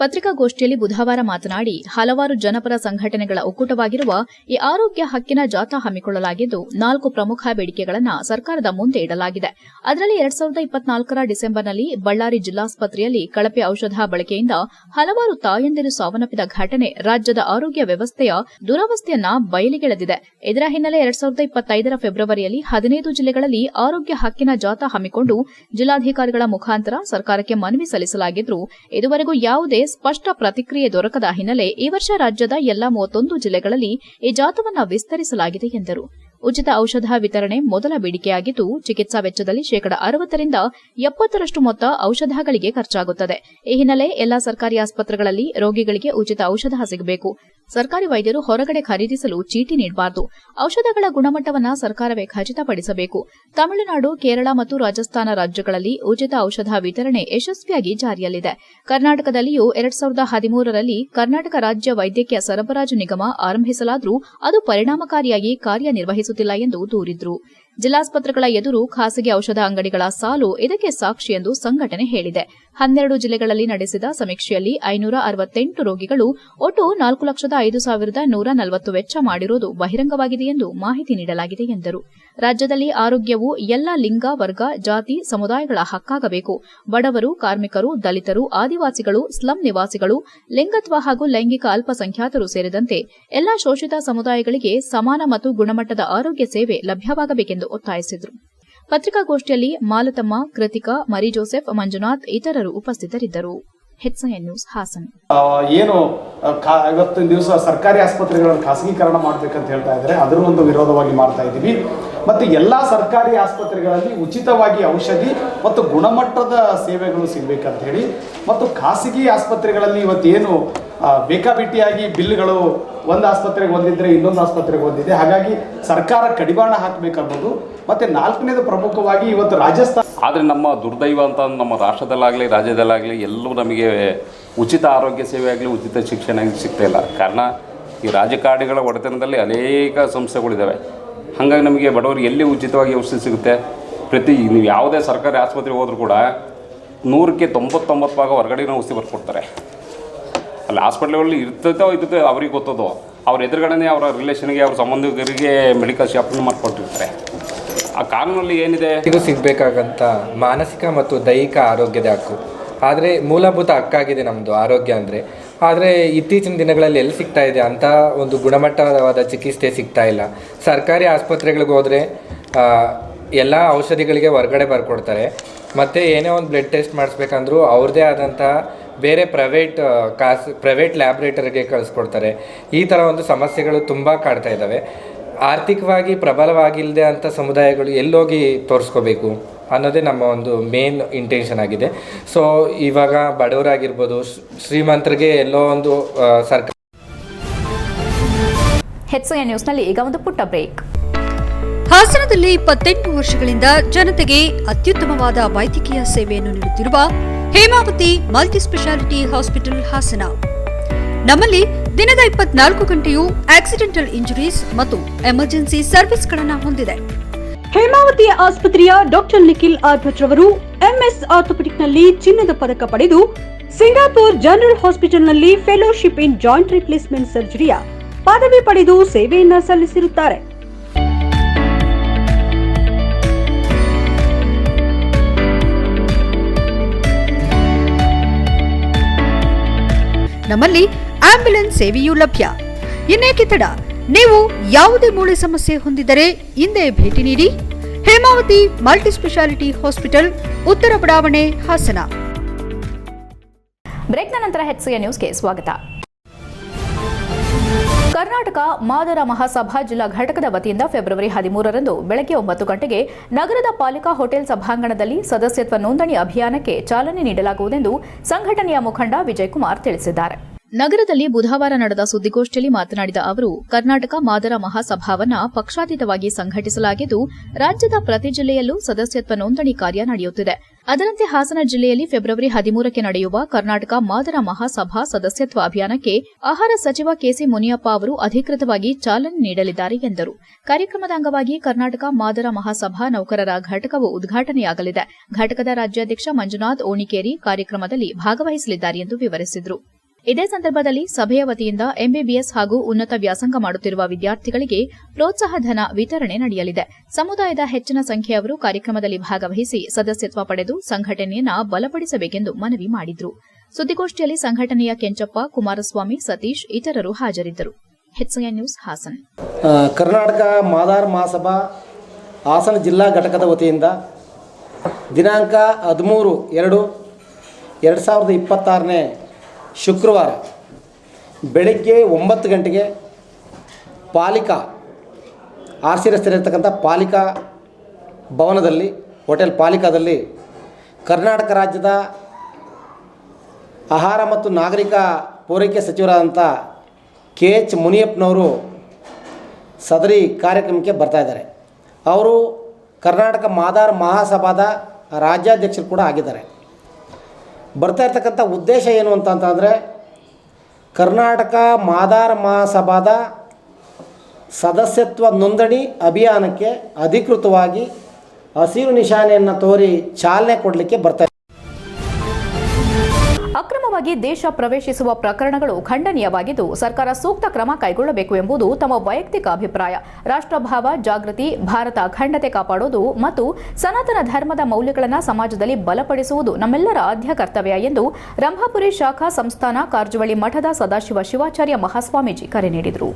ಪತ್ರಿಕಾಗೋಷ್ಠಿಯಲ್ಲಿ ಬುಧವಾರ ಮಾತನಾಡಿ, ಹಲವಾರು ಜನಪರ ಸಂಘಟನೆಗಳ ಒಕ್ಕೂಟವಾಗಿರುವ ಈ ಆರೋಗ್ಯ ಹಕ್ಕಿನ ಜಾಥಾ ಹಮ್ಮಿಕೊಳ್ಳಲಾಗಿದ್ದು 4 ಪ್ರಮುಖ ಬೇಡಿಕೆಗಳನ್ನು ಸರ್ಕಾರದ ಮುಂದೆ ಇಡಲಾಗಿದೆ. ಅದರಲ್ಲಿ 2024ರ ಡಿಸೆಂಬರ್ನಲ್ಲಿ ಬಳ್ಳಾರಿ ಜಿಲ್ಲಾಸ್ಪತ್ರೆಯಲ್ಲಿ ಕಳಪೆ ಔಷಧ ಬಳಕೆಯಿಂದ ಹಲವಾರು ತಾಯಂದಿರು ಸಾವನ್ನಪ್ಪಿದ ಘಟನೆ ರಾಜ್ಯದ ಆರೋಗ್ಯ ವ್ಯವಸ್ಥೆಯ ದುರವಸ್ಥೆಯನ್ನ ಬಯಲಿಗೆಳೆದಿದೆ. ಇದರ ಹಿನ್ನೆಲೆ 2025ರ ಫೆಬ್ರವರಿಯಲ್ಲಿ 15 ಜಿಲ್ಲೆಗಳಲ್ಲಿ ಆರೋಗ್ಯ ಹಕ್ಕಿನ ಜಾಥಾ ಹಮ್ಮಿಕೊಂಡು ಜಿಲ್ಲಾಧಿಕಾರಿಗಳ ಮುಖಾಂತರ ಸರ್ಕಾರಕ್ಕೆ ಮನವಿ ಸಲ್ಲಿಸಲಾಗಿದ್ದು, ಇದುವರೆಗೂ ಯಾವುದೇ ಸ್ಪಷ್ಟ ಪ್ರತಿಕ್ರಿಯೆ ದೊರಕದ ಹಿನ್ನೆಲೆ ಈ ವರ್ಷ ರಾಜ್ಯದ ಎಲ್ಲಾ 31 ಜಿಲ್ಲೆಗಳಲ್ಲಿ ಈ ಜಾಥಾವನ್ನು ವಿಸ್ತರಿಸಲಾಗಿದೆ ಎಂದರು. ಉಚಿತ ಔಷಧ ವಿತರಣೆ ಮೊದಲ ಬೇಡಿಕೆಯಾಗಿದ್ದು, ಚಿಕಿತ್ಸಾ ವೆಚ್ಚದಲ್ಲಿ 60ರಿಂದ 70ರಷ್ಟು ಮೊತ್ತ ಔಷಧಗಳಿಗೆ ಖರ್ಚಾಗುತ್ತದೆ. ಈ ಹಿನ್ನೆಲೆ ಎಲ್ಲಾ ಸರ್ಕಾರಿ ಆಸ್ಪತ್ರೆಗಳಲ್ಲಿ ರೋಗಿಗಳಿಗೆ ಉಚಿತ ಔಷಧ ಸಿಗಬೇಕು. ಸರ್ಕಾರಿ ವೈದ್ಯರು ಹೊರಗಡೆ ಖರೀದಿಸಲು ಚೀಟಿ ನೀಡಬಾರದು. ಔಷಧಗಳ ಗುಣಮಟ್ಟವನ್ನು ಸರ್ಕಾರವೇ ಖಚಿತಪಡಿಸಬೇಕು. ತಮಿಳುನಾಡು, ಕೇರಳ ಮತ್ತು ರಾಜಸ್ಥಾನ ರಾಜ್ಯಗಳಲ್ಲಿ ಉಚಿತ ಔಷಧ ವಿತರಣೆ ಯಶಸ್ವಿಯಾಗಿ ಜಾರಿಯಲ್ಲಿದೆ. ಕರ್ನಾಟಕದಲ್ಲಿಯೂ 2013ರಲ್ಲಿ ಕರ್ನಾಟಕ ರಾಜ್ಯ ವೈದ್ಯಕೀಯ ಸರಬರಾಜು ನಿಗಮ ಆರಂಭಿಸಲಾದರೂ ಅದು ಪರಿಣಾಮಕಾರಿಯಾಗಿ ಕಾರ್ಯನಿರ್ವಹಿಸುತ್ತಿಲ್ಲ ಎಂದು ದೂರಿದ್ರು. ಜಿಲ್ಲಾಸ್ಪತ್ರೆಗಳ ಎದುರು ಖಾಸಗಿ ಔಷಧ ಅಂಗಡಿಗಳ ಸಾಲು ಇದಕ್ಕೆ ಸಾಕ್ಷಿ ಎಂದು ಸಂಘಟನೆ ಹೇಳಿದೆ. 12 ಜಿಲ್ಲೆಗಳಲ್ಲಿ ನಡೆಸಿದ ಸಮೀಕ್ಷೆಯಲ್ಲಿ 568 ರೋಗಿಗಳು ಒಟ್ಟು 4,05,140 ವೆಚ್ಚ ಮಾಡಿರುವುದು ಬಹಿರಂಗವಾಗಿದೆ ಎಂದು ಮಾಹಿತಿ ನೀಡಲಾಗಿದೆ ಎಂದರು. ರಾಜ್ಯದಲ್ಲಿ ಆರೋಗ್ಯವು ಎಲ್ಲ ಲಿಂಗ, ವರ್ಗ, ಜಾತಿ, ಸಮುದಾಯಗಳ ಹಕ್ಕಾಗಬೇಕು. ಬಡವರು, ಕಾರ್ಮಿಕರು, ದಲಿತರು, ಆದಿವಾಸಿಗಳು, ಸ್ಲಂ ನಿವಾಸಿಗಳು, ಲಿಂಗತ್ವ ಹಾಗೂ ಲೈಂಗಿಕ ಅಲ್ಪಸಂಖ್ಯಾತರು ಸೇರಿದಂತೆ ಎಲ್ಲಾ ಶೋಷಿತ ಸಮುದಾಯಗಳಿಗೆ ಸಮಾನ ಮತ್ತು ಗುಣಮಟ್ಟದ ಆರೋಗ್ಯ ಸೇವೆ ಲಭ್ಯವಾಗಬೇಕೆಂದು ಒತ್ತಾಯಿಸಿದರು. ಪತ್ರಿಕಾಗೋಷ್ಠಿಯಲ್ಲಿ ಮಾಲತಮ್ಮ, ಕೃತಿಕಾ, ಮರಿ ಜೋಸೆಫ್, ಮಂಜುನಾಥ್ ಇತರರು ಉಪಸ್ಥಿತರಿದ್ದರು. HCN news Hassan. ಏನು ಇವತ್ತಿನ ದಿವಸ ಸರ್ಕಾರಿ ಆಸ್ಪತ್ರೆಗಳನ್ನು ಖಾಸಗೀಕರಣ ಮಾಡಬೇಕಂತ ಹೇಳ್ತಾ ಇದ್ದಾರೆ, ಅದರ ಒಂದು ವಿರೋಧವಾಗಿ ಮಾಡ್ತಾ ಇದ್ದೀವಿ. ಮತ್ತು ಎಲ್ಲ ಸರ್ಕಾರಿ ಆಸ್ಪತ್ರೆಗಳಲ್ಲಿ ಉಚಿತವಾಗಿ ಔಷಧಿ ಮತ್ತು ಗುಣಮಟ್ಟದ ಸೇವೆಗಳು ಸಿಗಬೇಕಂತ ಹೇಳಿ, ಮತ್ತು ಖಾಸಗಿ ಆಸ್ಪತ್ರೆಗಳಲ್ಲಿ ಇವತ್ತೇನು ಬೇಕಾಬಿಟ್ಟಿಯಾಗಿ ಬಿಲ್ಗಳು ಒಂದು ಆಸ್ಪತ್ರೆಗೆ ಒಂದಿದ್ರೆ ಇನ್ನೊಂದು ಆಸ್ಪತ್ರೆಗೆ ಒಂದಿದೆ, ಹಾಗಾಗಿ ಸರ್ಕಾರ ಕಡಿವಾಣ ಹಾಕಬೇಕನ್ನೋದು. ಮತ್ತು 4ನೇದು ಪ್ರಮುಖವಾಗಿ ಇವತ್ತು ರಾಜಸ್ಥಾನ. ಆದರೆ ನಮ್ಮ ದುರ್ದೈವ ಅಂತ ನಮ್ಮ ರಾಷ್ಟ್ರದಲ್ಲಾಗಲಿ ರಾಜ್ಯದಲ್ಲಾಗಲಿ ಎಲ್ಲೂ ನಮಗೆ ಉಚಿತ ಆರೋಗ್ಯ ಸೇವೆ ಆಗಲಿ ಉಚಿತ ಶಿಕ್ಷಣ ಸಿಗ್ತಾ ಇಲ್ಲ. ಕಾರಣ ಈ ರಾಜಕಾರಣಿಗಳ ಒಡೆತನದಲ್ಲಿ ಅನೇಕ ಸಂಸ್ಥೆಗಳಿದ್ದಾವೆ. ಹಾಗಾಗಿ ನಮಗೆ ಬಡವರಿಗೆ ಎಲ್ಲಿ ಉಚಿತವಾಗಿ ಔಷಧಿ ಸಿಗುತ್ತೆ? ನೀವು ಯಾವುದೇ ಸರ್ಕಾರಿ ಆಸ್ಪತ್ರೆಗೆ ಹೋದರೂ ಕೂಡ 100ಕ್ಕೆ 99 ಭಾಗ ಹೊರಗಡೆನ ಔಷಧಿ ಬರ್ಕೊಡ್ತಾರೆ. ಅಲ್ಲಿ ಹಾಸ್ಪಿಟ್ಲ್ಗಳಲ್ಲಿ ಇರ್ತೈತೋ ಅವ್ರಿಗೆ ಗೊತ್ತದೋ, ಅವ್ರ ಎದುರುಗಡೆನೇ ಅವರ ರಿಲೇಷನ್ಗೆ, ಅವ್ರ ಸಂಬಂಧಿಕರಿಗೆ ಮೆಡಿಕಲ್ ಶಾಪನ್ನು ಮಾಡಿಕೊಟ್ಟಿರ್ತಾರೆ. ಆ ಕಾನೂನಲ್ಲಿ ಏನಿದೆ, ಇದು ಸಿಗಬೇಕಾಗಂತ ಮಾನಸಿಕ ಮತ್ತು ದೈಹಿಕ ಆರೋಗ್ಯದ ಹಕ್ಕು. ಆದರೆ ಮೂಲಭೂತ ಹಕ್ಕಾಗಿದೆ ನಮ್ಮದು ಆರೋಗ್ಯ ಅಂದರೆ. ಆದರೆ ಇತ್ತೀಚಿನ ದಿನಗಳಲ್ಲಿ ಎಲ್ಲಿ ಸಿಗ್ತಾ ಇದೆ ಅಂತ ಒಂದು ಗುಣಮಟ್ಟವಾದ ಚಿಕಿತ್ಸೆ ಸಿಗ್ತಾ ಇಲ್ಲ. ಸರ್ಕಾರಿ ಆಸ್ಪತ್ರೆಗಳಿಗೆ ಹೋದರೆ ಎಲ್ಲ ಔಷಧಿಗಳಿಗೆ ಹೊರಗಡೆ ಬರ್ಕೊಡ್ತಾರೆ. ಮತ್ತು ಏನೇ ಒಂದು ಬ್ಲಡ್ ಟೆಸ್ಟ್ ಮಾಡಿಸ್ಬೇಕಂದ್ರೂ ಅವ್ರದ್ದೇ ಆದಂಥ ಬೇರೆ ಪ್ರೈವೇಟ್ ಲ್ಯಾಬ್ರೇಟರಿಗೆ ಕಳಿಸ್ಕೊಡ್ತಾರೆ. ಈ ಥರ ಒಂದು ಸಮಸ್ಯೆಗಳು ತುಂಬ ಕಾಡ್ತಾ ಇದ್ದಾವೆ. ಆರ್ಥಿಕವಾಗಿ ಪ್ರಬಲವಾಗಿಲ್ಲದೆ ಅಂಥ ಸಮುದಾಯಗಳು ಎಲ್ಲೋಗಿ ತೋರಿಸ್ಕೋಬೇಕು ಅನ್ನೋದೇ ನಮ್ಮ ಒಂದು ಮೇನ್ ಇಂಟೆನ್ಷನ್ ಆಗಿದೆ. ಸೊ ಇವಾಗ ಬಡವರಾಗಿರ್ಬೋದು, ಶ್ರೀಮಂತರಿಗೆ ಎಲ್ಲೋ ಒಂದು ಸರ್ಕಾರ. HCN ನ್ಯೂಸ್ನಲ್ಲಿ ಈಗ ಒಂದು ಪುಟ್ಟ ಬ್ರೇಕ್. ಹಾಸನದಲ್ಲಿ 28 ವರ್ಷಗಳಿಂದ ಜನತೆಗೆ ಅತ್ಯುತ್ತಮವಾದ ವೈದ್ಯಕೀಯ ಸೇವೆಯನ್ನು ನೀಡುತ್ತಿರುವ Hemavathi multi speciality hospital Hassan. ನಮ್ಮಲ್ಲಿ ದಿನದ 24 ಗಂಟೆಯೂ ಆಕ್ಸಿಡೆಂಟಲ್ ಇಂಜುರೀಸ್ ಮತ್ತು ಎಮರ್ಜೆನ್ಸಿ ಸರ್ವಿಸ್ಗಳನ್ನು ಹೊಂದಿದೆ. ಹೇಮಾವತಿ ಆಸ್ಪತ್ರೆಯ ಡಾಕ್ಟರ್ ನಿಖಿಲ್ ಆರ್ಭಟ್ ರವರು MS ಆರ್ಥೋಪೆಡಿಕ್ನಲ್ಲಿ ಚಿನ್ನದ ಪದಕ ಪಡೆದು ಸಿಂಗಾಪುರ್ ಜನರಲ್ ಹಾಸ್ಪಿಟಲ್ನಲ್ಲಿ ಫೆಲೋಶಿಪ್ ಇನ್ ಜಾಯಿಂಟ್ ರಿಪ್ಲೇಸ್ಮೆಂಟ್ ಸರ್ಜರಿಯ ಪದವಿ ಪಡೆದು ಸೇವೆಯನ್ನ ಸಲ್ಲಿಸಿರುತ್ತಾರೆ. ನಮ್ಮಲ್ಲಿ ಆಂಬ್ಯುಲೆನ್ಸ್ ಸೇವೆಯೂ ಲಭ್ಯ. ಇನ್ನೇಕೆ ತಡ, ನೀವು ಯಾವುದೇ ಮೂಳೆ ಸಮಸ್ಯೆ ಹೊಂದಿದರೆ ಹಿಂದೆ ಭೇಟಿ ನೀಡಿ. ಹೇಮಾವತಿ ಮಲ್ಟಿ ಸ್ಪೆಷಾಲಿಟಿ ಹಾಸ್ಪಿಟಲ್, ಉತ್ತರ ಬಡಾವಣೆ, ಹಾಸನ. ಬ್ರೇಕ್ನ ನಂತರ HCN ನ್ಯೂಸ್ಗೆ ಸ್ವಾಗತ. ಕರ್ನಾಟಕ ಮಾದರ ಮಹಾಸಭಾ ಜಿಲ್ಲಾ ಘಟಕದ ವತಿಯಿಂದ ಫೆಬ್ರವರಿ 13ರಂದು ಬೆಳಗ್ಗೆ 9 ಗಂಟೆಗೆ ನಗರದ ಪಾಲಿಕಾ ಹೋಟೆಲ್ ಸಭಾಂಗಣದಲ್ಲಿ ಸದಸ್ಯತ್ವ ನೋಂದಣಿ ಅಭಿಯಾನಕ್ಕೆ ಚಾಲನೆ ನೀಡಲಾಗುವುದೆಂದು ಸಂಘಟನೆಯ ಮುಖಂಡ ವಿಜಯಕುಮಾರ್ ತಿಳಿಸಿದ್ದಾರೆ. ನಗರದಲ್ಲಿ ಬುಧವಾರ ನಡೆದ ಸುದ್ದಿಗೋಷ್ಠಿಯಲ್ಲಿ ಮಾತನಾಡಿದ ಅವರು, ಕರ್ನಾಟಕ ಮಾದರ ಮಹಾಸಭಾವನ್ನ ಪಕ್ಷಾತೀತವಾಗಿ ಸಂಘಟಿಸಲಾಗಿದ್ದು, ರಾಜ್ಯದ ಪ್ರತಿ ಜಿಲ್ಲೆಯಲ್ಲೂ ಸದಸ್ಯತ್ವ ನೋಂದಣಿ ಕಾರ್ಯ ನಡೆಯುತ್ತಿದೆ. ಅದರಂತೆ ಹಾಸನ ಜಿಲ್ಲೆಯಲ್ಲಿ ಫೆಬ್ರವರಿ 13ಕ್ಕೆ ನಡೆಯುವ ಕರ್ನಾಟಕ ಮಾದರ ಮಹಾಸಭಾ ಸದಸ್ಯತ್ವ ಅಭಿಯಾನಕ್ಕೆ ಆಹಾರ ಸಚಿವ ಕೆಸಿ ಮುನಿಯಪ್ಪ ಅವರು ಅಧಿಕೃತವಾಗಿ ಚಾಲನೆ ನೀಡಲಿದ್ದಾರೆ ಎಂದರು. ಕಾರ್ಯಕ್ರಮದ ಅಂಗವಾಗಿ ಕರ್ನಾಟಕ ಮಾದರ ಮಹಾಸಭಾ ನೌಕರರ ಘಟಕವು ಉದ್ಘಾಟನೆಯಾಗಲಿದೆ. ಘಟಕದ ರಾಜ್ಯಾಧ್ಯಕ್ಷ ಮಂಜುನಾಥ್ ಓಣಿಕೇರಿ ಕಾರ್ಯಕ್ರಮದಲ್ಲಿ ಭಾಗವಹಿಸಲಿದ್ದಾರೆ ಎಂದು ವಿವರಿಸಿದರು. ಇದೇ ಸಂದರ್ಭದಲ್ಲಿ ಸಭೆಯ ವತಿಯಿಂದ MBBS ಹಾಗೂ ಉನ್ನತ ವ್ಯಾಸಂಗ ಮಾಡುತ್ತಿರುವ ವಿದ್ಯಾರ್ಥಿಗಳಿಗೆ ಪ್ರೋತ್ಸಾಹ ಧನ ವಿತರಣೆ ನಡೆಯಲಿದೆ. ಸಮುದಾಯದ ಹೆಚ್ಚಿನ ಸಂಖ್ಯೆಯವರು ಕಾರ್ಯಕ್ರಮದಲ್ಲಿ ಭಾಗವಹಿಸಿ ಸದಸ್ಯತ್ವ ಪಡೆದು ಸಂಘಟನೆಯನ್ನು ಬಲಪಡಿಸಬೇಕೆಂದು ಮನವಿ ಮಾಡಿದರು. ಸುದ್ದಿಗೋಷ್ಠಿಯಲ್ಲಿ ಸಂಘಟನೆಯ ಕೆಂಚಪ್ಪ, ಕುಮಾರಸ್ವಾಮಿ, ಸತೀಶ್ ಇತರರು ಹಾಜರಿದ್ದರು. HCN news Hassan. ಕರ್ನಾಟಕ ಮಾದಾರ ಮಹಾಸಭಾ ಹಾಸನ ಜಿಲ್ಲಾ ಘಟಕದ ವತಿಯಿಂದ ದಿನಾಂಕ 13/2/2026 ಶುಕ್ರವಾರ ಬೆಳಗ್ಗೆ 9 ಗಂಟೆಗೆ ಪಾಲಿಕಾ RC ರಸ್ತೆಯಲ್ಲಿರ್ತಕ್ಕಂಥ ಪಾಲಿಕಾ ಭವನದಲ್ಲಿ, ಹೋಟೆಲ್ ಪಾಲಿಕಾದಲ್ಲಿ ಕರ್ನಾಟಕ ರಾಜ್ಯದ ಆಹಾರ ಮತ್ತು ನಾಗರಿಕ ಪೂರೈಕೆ ಸಚಿವರಾದಂಥ KH ಮುನಿಯಪ್ಪನವರು ಸದರಿ ಕಾರ್ಯಕ್ರಮಕ್ಕೆ ಬರ್ತಾಯಿದ್ದಾರೆ. ಅವರು ಕರ್ನಾಟಕ ಮಾದಾರ ಮಹಾಸಭಾದ ರಾಜ್ಯಾಧ್ಯಕ್ಷರು ಕೂಡ ಆಗಿದ್ದಾರೆ. ಬರ್ತಾ ಇರ್ತಕ್ಕಂಥ ಉದ್ದೇಶ ಏನು ಅಂತಂದರೆ, ಕರ್ನಾಟಕ ಮಾದಾರ ಮಹಾಸಭಾದ ಸದಸ್ಯತ್ವ ನೋಂದಣಿ ಅಭಿಯಾನಕ್ಕೆ ಅಧಿಕೃತವಾಗಿ ಹಸಿರು ನಿಶಾನೆಯನ್ನು ತೋರಿ ಚಾಲನೆ ಕೊಡಲಿಕ್ಕೆ ಬರ್ತಾ. ಅಕ್ರಮವಾಗಿ ದೇಶ ಪ್ರವೇಶಿಸುವ ಪ್ರಕರಣಗಳು ಖಂಡನೀಯವಾಗಿದ್ದು, ಸರ್ಕಾರ ಸೂಕ್ತ ಕ್ರಮ ಕೈಗೊಳ್ಳಬೇಕು ಎಂಬುದು ತಮ್ಮ ವೈಯಕ್ತಿಕ ಅಭಿಪ್ರಾಯ. ರಾಷ್ಟ್ರಭಾವ ಜಾಗೃತಿ, ಭಾರತ ಅಖಂಡತೆ ಕಾಪಾಡುವುದು ಮತ್ತು ಸನಾತನ ಧರ್ಮದ ಮೌಲ್ಯಗಳನ್ನು ಸಮಾಜದಲ್ಲಿ ಬಲಪಡಿಸುವುದು ನಮ್ಮೆಲ್ಲರ ಆದ್ಯ ಕರ್ತವ್ಯ ಎಂದು ರಂಭಾಪುರಿ ಶಾಖಾ ಸಂಸ್ಥಾನ ಕಾರಜವಳ್ಳಿ ಮಠದ ಸದಾಶಿವ ಶಿವಾಚಾರ್ಯ ಮಹಾಸ್ವಾಮೀಜಿ ಕರೆ ನೀಡಿದರು.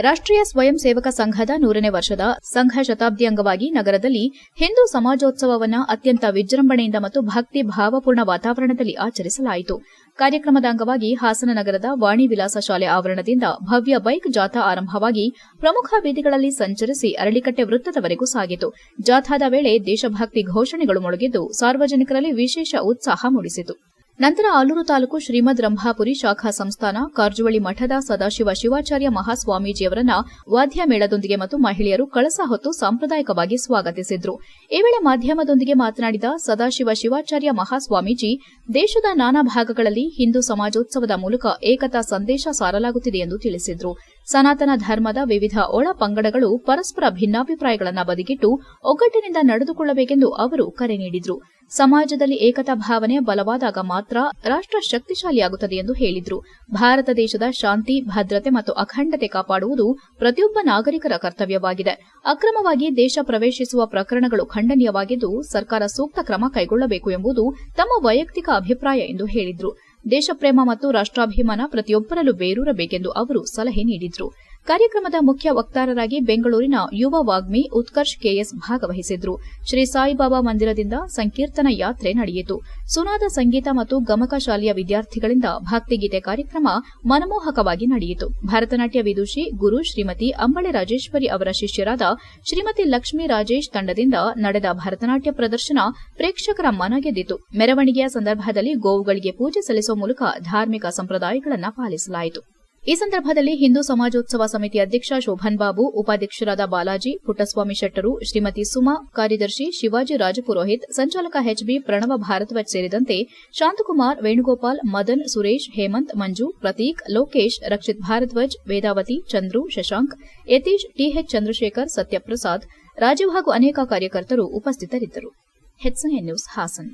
ರಾಷ್ಟ್ರೀಯ ಸ್ವಯಂ ಸೇವಕ ಸಂಘದ 100ನೇ ವರ್ಷದ ಸಂಘ ಶತಾಬ್ದಿ ಅಂಗವಾಗಿ ನಗರದಲ್ಲಿ ಹಿಂದೂ ಸಮಾಜೋತ್ಸವವನ್ನು ಅತ್ಯಂತ ವಿಜೃಂಭಣೆಯಿಂದ ಮತ್ತು ಭಕ್ತಿ ಭಾವಪೂರ್ಣ ವಾತಾವರಣದಲ್ಲಿ ಆಚರಿಸಲಾಯಿತು. ಕಾರ್ಯಕ್ರಮದ ಅಂಗವಾಗಿ ಹಾಸನ ನಗರದ ವಾಣಿ ವಿಲಾಸ ಶಾಲೆ ಆವರಣದಿಂದ ಭವ್ಯ ಬೈಕ್ ಜಾಥಾ ಆರಂಭವಾಗಿ ಪ್ರಮುಖ ಬೀದಿಗಳಲ್ಲಿ ಸಂಚರಿಸಿ ಅರಳಿಕಟ್ಟೆ ವೃತ್ತದವರೆಗೂ ಸಾಗಿತು. ಜಾಥಾದ ವೇಳೆ ದೇಶಭಕ್ತಿ ಘೋಷಣೆಗಳು ಮೊಳಗಿದ್ದು ಸಾರ್ವಜನಿಕರಲ್ಲಿ ವಿಶೇಷ ಉತ್ಸಾಹ ಮೂಡಿಸಿತು. ನಂತರ ಆಲೂರು ತಾಲೂಕು ಶ್ರೀಮದ್ ರಂಭಾಪುರಿ ಶಾಖಾ ಸಂಸ್ಥಾನ ಕಾರಜವಳ್ಳಿ ಮಠದ ಸದಾಶಿವ ಶಿವಾಚಾರ್ಯ ಮಹಾಸ್ವಾಮೀಜಿಯವರನ್ನ ವಾದ್ಯ ಮೇಳದೊಂದಿಗೆ ಮತ್ತು ಮಹಿಳೆಯರು ಕಳಸ ಹೊತ್ತು ಸಾಂಪ್ರದಾಯಿಕವಾಗಿ ಸ್ವಾಗತಿಸಿದ್ರು. ಈ ವೇಳೆ ಮಾಧ್ಯಮದೊಂದಿಗೆ ಮಾತನಾಡಿದ ಸದಾಶಿವ ಶಿವಾಚಾರ್ಯ ಮಹಾಸ್ವಾಮೀಜಿ, ದೇಶದ ನಾನಾ ಭಾಗಗಳಲ್ಲಿ ಹಿಂದೂ ಸಮಾಜೋತ್ಸವದ ಮೂಲಕ ಏಕತಾ ಸಂದೇಶ ಸಾರಲಾಗುತ್ತಿದೆ ಎಂದು ತಿಳಿಸಿದ್ರು. ಸನಾತನ ಧರ್ಮದ ವಿವಿಧ ಒಳ ಪಂಗಡಗಳು ಪರಸ್ಪರ ಭಿನ್ನಾಭಿಪ್ರಾಯಗಳನ್ನು ಬದಿಗಿಟ್ಟು ಒಗ್ಗಟ್ಟಿನಿಂದ ನಡೆದುಕೊಳ್ಳಬೇಕೆಂದು ಅವರು ಕರೆ ನೀಡಿದ್ರು. ಸಮಾಜದಲ್ಲಿ ಏಕತಾ ಭಾವನೆ ಬಲವಾದಾಗ ಮಾತ್ರ ರಾಷ್ಟ್ರ ಶಕ್ತಿಶಾಲಿಯಾಗುತ್ತದೆ ಎಂದು ಹೇಳಿದ್ರು. ಭಾರತ ದೇಶದ ಶಾಂತಿ, ಭದ್ರತೆ ಮತ್ತು ಅಖಂಡತೆ ಕಾಪಾಡುವುದು ಪ್ರತಿಯೊಬ್ಬ ನಾಗರಿಕರ ಕರ್ತವ್ಯವಾಗಿದೆ. ಅಕ್ರಮವಾಗಿ ದೇಶ ಪ್ರವೇಶಿಸುವ ಪ್ರಕರಣಗಳು ಖಂಡನೀಯವಾಗಿದ್ದು, ಸರ್ಕಾರ ಸೂಕ್ತ ಕ್ರಮ ಕೈಗೊಳ್ಳಬೇಕು ಎಂಬುದು ತಮ್ಮ ವೈಯಕ್ತಿಕ ಅಭಿಪ್ರಾಯ ಎಂದು ಹೇಳಿದ್ರು. ದೇಶಪ್ರೇಮ ಮತ್ತು ರಾಷ್ಟ್ರಾಭಿಮಾನ ಪ್ರತಿಯೊಬ್ಬರಲ್ಲೂ ಬೇರೂರಬೇಕೆಂದು ಅವರು ಸಲಹೆ ನೀಡಿದ್ರು. ಕಾರ್ಯಕ್ರಮದ ಮುಖ್ಯ ವಕ್ತಾರರಾಗಿ ಬೆಂಗಳೂರಿನ ಯುವ ವಾಗ್ಮಿ ಉತ್ಕರ್ಷ್ ಕೆಎಸ್ ಭಾಗವಹಿಸಿದ್ರು. ಶ್ರೀ ಸಾಯಿಬಾಬಾ ಮಂದಿರದಿಂದ ಸಂಕೀರ್ತನ ಯಾತ್ರೆ ನಡೆಯಿತು. ಸುನಾದ ಸಂಗೀತ ಮತ್ತು ಗಮಕ ಶಾಲೆಯ ವಿದ್ಯಾರ್ಥಿಗಳಿಂದ ಭಕ್ತಿಗೀತೆ ಕಾರ್ಯಕ್ರಮ ಮನಮೋಹಕವಾಗಿ ನಡೆಯಿತು. ಭರತನಾಟ್ಯ ವಿದುಷಿ ಗುರು ಶ್ರೀಮತಿ ಅಂಬಳೆ ರಾಜೇಶ್ವರಿ ಅವರ ಶಿಷ್ಯರಾದ ಶ್ರೀಮತಿ ಲಕ್ಷ್ಮೀ ರಾಜೇಶ್ ತಂಡದಿಂದ ನಡೆದ ಭರತನಾಟ್ಯ ಪ್ರದರ್ಶನ ಪ್ರೇಕ್ಷಕರ ಮನ ಗೆದ್ದಿತು. ಮೆರವಣಿಗೆಯ ಸಂದರ್ಭದಲ್ಲಿ ಗೋವುಗಳಿಗೆ ಪೂಜೆ ಸಲ್ಲಿಸುವ ಮೂಲಕ ಧಾರ್ಮಿಕ ಸಂಪ್ರದಾಯಗಳನ್ನು ಪಾಲಿಸಲಾಯಿತು. ಈ ಸಂದರ್ಭದಲ್ಲಿ ಹಿಂದೂ ಸಮಾಜೋತ್ಸವ ಸಮಿತಿ ಅಧ್ಯಕ್ಷ ಶೋಭನ್ ಬಾಬು, ಉಪಾಧ್ಯಕ್ಷರಾದ ಬಾಲಾಜಿ, ಪುಟ್ಟಸ್ವಾಮಿ ಶೆಟ್ಟರು, ಶ್ರೀಮತಿ ಸುಮಾ, ಕಾರ್ಯದರ್ಶಿ ಶಿವಾಜಿ ರಾಜಪುರೋಹಿತ್, ಸಂಚಾಲಕ ಎಚ್ಬಿ ಪ್ರಣವ ಭಾರದ್ವಾಜ್ ಸೇರಿದಂತೆ ಶಾಂತಕುಮಾರ್, ವೇಣುಗೋಪಾಲ್, ಮದನ್, ಸುರೇಶ್, ಹೇಮಂತ್, ಮಂಜು, ಪ್ರತೀಕ್, ಲೋಕೇಶ್, ರಕ್ಷಿತ್ ಭಾರದ್ವಾಜ್, ವೇದಾವತಿ, ಚಂದ್ರು, ಶಶಾಂಕ್, ಯತೀಶ್, ಟಿಎಚ್ ಚಂದ್ರಶೇಖರ್, ಸತ್ಯಪ್ರಸಾದ್, ರಾಜೀವ್ ಹಾಗೂ ಅನೇಕ ಕಾರ್ಯಕರ್ತರು ಉಪಸ್ಥಿತರಿದ್ದರು. HN news Hassan.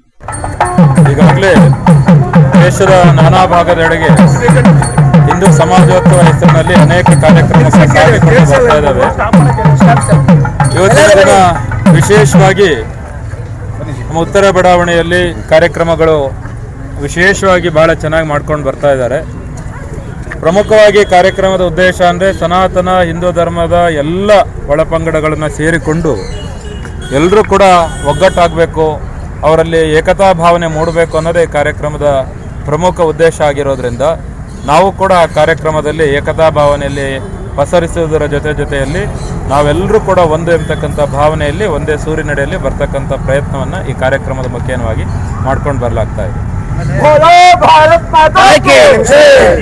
ಈಗಾಗಲೇ ದೇಶದ ನಾನಾ ಭಾಗದೆಡೆಗೆ ಹಿಂದೂ ಸಮಾಜೋತ್ಸವ ಹೆಸರಿನಲ್ಲಿ ಅನೇಕ ಕಾರ್ಯಕ್ರಮಗಳು ಸಾಗಿಕೊಂಡು ಬರ್ತಾ ಇದ್ದಾವೆ. ಇವತ್ತಿನ ದಿನ ವಿಶೇಷವಾಗಿ ನಮ್ಮ ಉತ್ತರ ಬಡಾವಣೆಯಲ್ಲಿ ಕಾರ್ಯಕ್ರಮಗಳು ವಿಶೇಷವಾಗಿ ಬಹಳ ಚೆನ್ನಾಗಿ ಮಾಡ್ಕೊಂಡು ಬರ್ತಾ ಇದ್ದಾರೆ. ಪ್ರಮುಖವಾಗಿ ಕಾರ್ಯಕ್ರಮದ ಉದ್ದೇಶ ಅಂದರೆ ಸನಾತನ ಹಿಂದೂ ಧರ್ಮದ ಎಲ್ಲ ಒಳಪಂಗಡಗಳನ್ನು ಸೇರಿಕೊಂಡು ಎಲ್ಲರೂ ಕೂಡ ಒಗ್ಗಟ್ಟಾಗಬೇಕು, ಅವರಲ್ಲಿ ಏಕತಾ ಭಾವನೆ ಮೂಡಬೇಕು ಅನ್ನೋದೇ ಕಾರ್ಯಕ್ರಮದ ಪ್ರಮುಖ ಉದ್ದೇಶ ಆಗಿರೋದ್ರಿಂದ ನಾವು ಕೂಡ ಕಾರ್ಯಕ್ರಮದಲ್ಲಿ ಏಕತಾ ಭಾವನೆಯಲ್ಲಿ ಪಸರಿಸುವುದರ ಜೊತೆಯಲ್ಲಿ ನಾವೆಲ್ಲರೂ ಕೂಡ ಒಂದು ಎಂಬತಕ್ಕಂಥ ಭಾವನೆಯಲ್ಲಿ ಒಂದೇ ಸೂರಿನಡಿಯಲ್ಲಿ ಬರ್ತಕ್ಕಂಥ ಪ್ರಯತ್ನವನ್ನು ಈ ಕಾರ್ಯಕ್ರಮದ ಮುಖ್ಯವಾಗಿ ಮಾಡ್ಕೊಂಡು ಬರಲಾಗ್ತಾ ಇದೆ.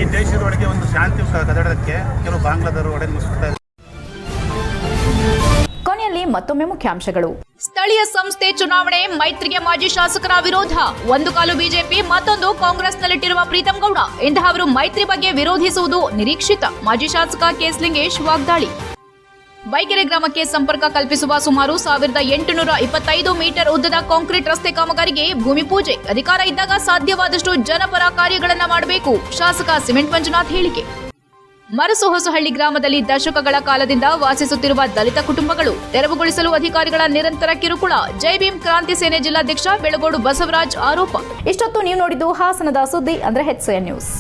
ಈ ದೇಶದೊಳಗೆ ಒಂದು ಶಾಂತಿ ಕದಡೋದಕ್ಕೆ ಕೆಲವು ಬಾಂಗ್ಲಾದವರು ಒಡೆ ಮುಗಿಸ್ತಾ ಇದ್ದಾರೆ. ಕೊನೆಯಲ್ಲಿ ಮತ್ತೊಮ್ಮೆ ಮುಖ್ಯಾಂಶಗಳು. ಸ್ಥಳೀಯ ಸಂಸ್ಥೆ ಚುನಾವಣೆ ಮೈತ್ರಿಗೆ ಮಾಜಿ ಶಾಸಕರ ವಿರೋಧ. ಒಂದು ಕಾಲು ಬಿಜೆಪಿ, ಮತ್ತೊಂದು ಕಾಂಗ್ರೆಸ್ನಲ್ಲಿಟ್ಟಿರುವ ಪ್ರೀತಂ ಗೌಡ. ಇಂತಹವರು ಮೈತ್ರಿ ಬಗ್ಗೆ ವಿರೋಧಿಸುವುದು ನಿರೀಕ್ಷಿತ. ಮಾಜಿ ಶಾಸಕ ಕೆಎಸ್ ಲಿಂಗೇಶ್ ವಾಗ್ದಾಳಿ. ಬೈಕೆರೆ ಗ್ರಾಮಕ್ಕೆ ಸಂಪರ್ಕ ಕಲ್ಪಿಸುವ ಸುಮಾರು 1825 ಮೀಟರ್ ಉದ್ದದ ಕಾಂಕ್ರೀಟ್ ರಸ್ತೆ ಕಾಮಗಾರಿಗೆ ಭೂಮಿ ಪೂಜೆ. ಅಧಿಕಾರ ಇದ್ದಾಗ ಸಾಧ್ಯವಾದಷ್ಟು ಜನಪರ ಕಾರ್ಯಗಳನ್ನು ಮಾಡಬೇಕು. ಶಾಸಕ ಸಿಮೆಂಟ್ ಮಂಜುನಾಥ್ ಹೇಳಿಕೆ. ಮರಸುಹೊಸಹಳ್ಳಿ ಗ್ರಾಮದಲ್ಲಿ ದಶಕಗಳ ಕಾಲದಿಂದ ವಾಸಿಸುತ್ತಿರುವ ದಲಿತ ಕುಟುಂಬಗಳು ತೆರವುಗೊಳಿಸಲು ಅಧಿಕಾರಿಗಳ ನಿರಂತರ ಕಿರುಕುಳ. ಜೈ ಭೀಮ್ ಕ್ರಾಂತಿ ಸೇನೆ ಜಿಲ್ಲಾಧ್ಯಕ್ಷ ಬೆಳಗೋಡು ಬಸವರಾಜ್ ಆರೋಪ. ಇಷ್ಟೊತ್ತು ನೀವು ನೋಡಿದ್ದು ಹಾಸನದ ಸುದ್ದಿ ಅಂದ್ರೆ ಹೆಚ್ಎನ್ ನ್ಯೂಸ್.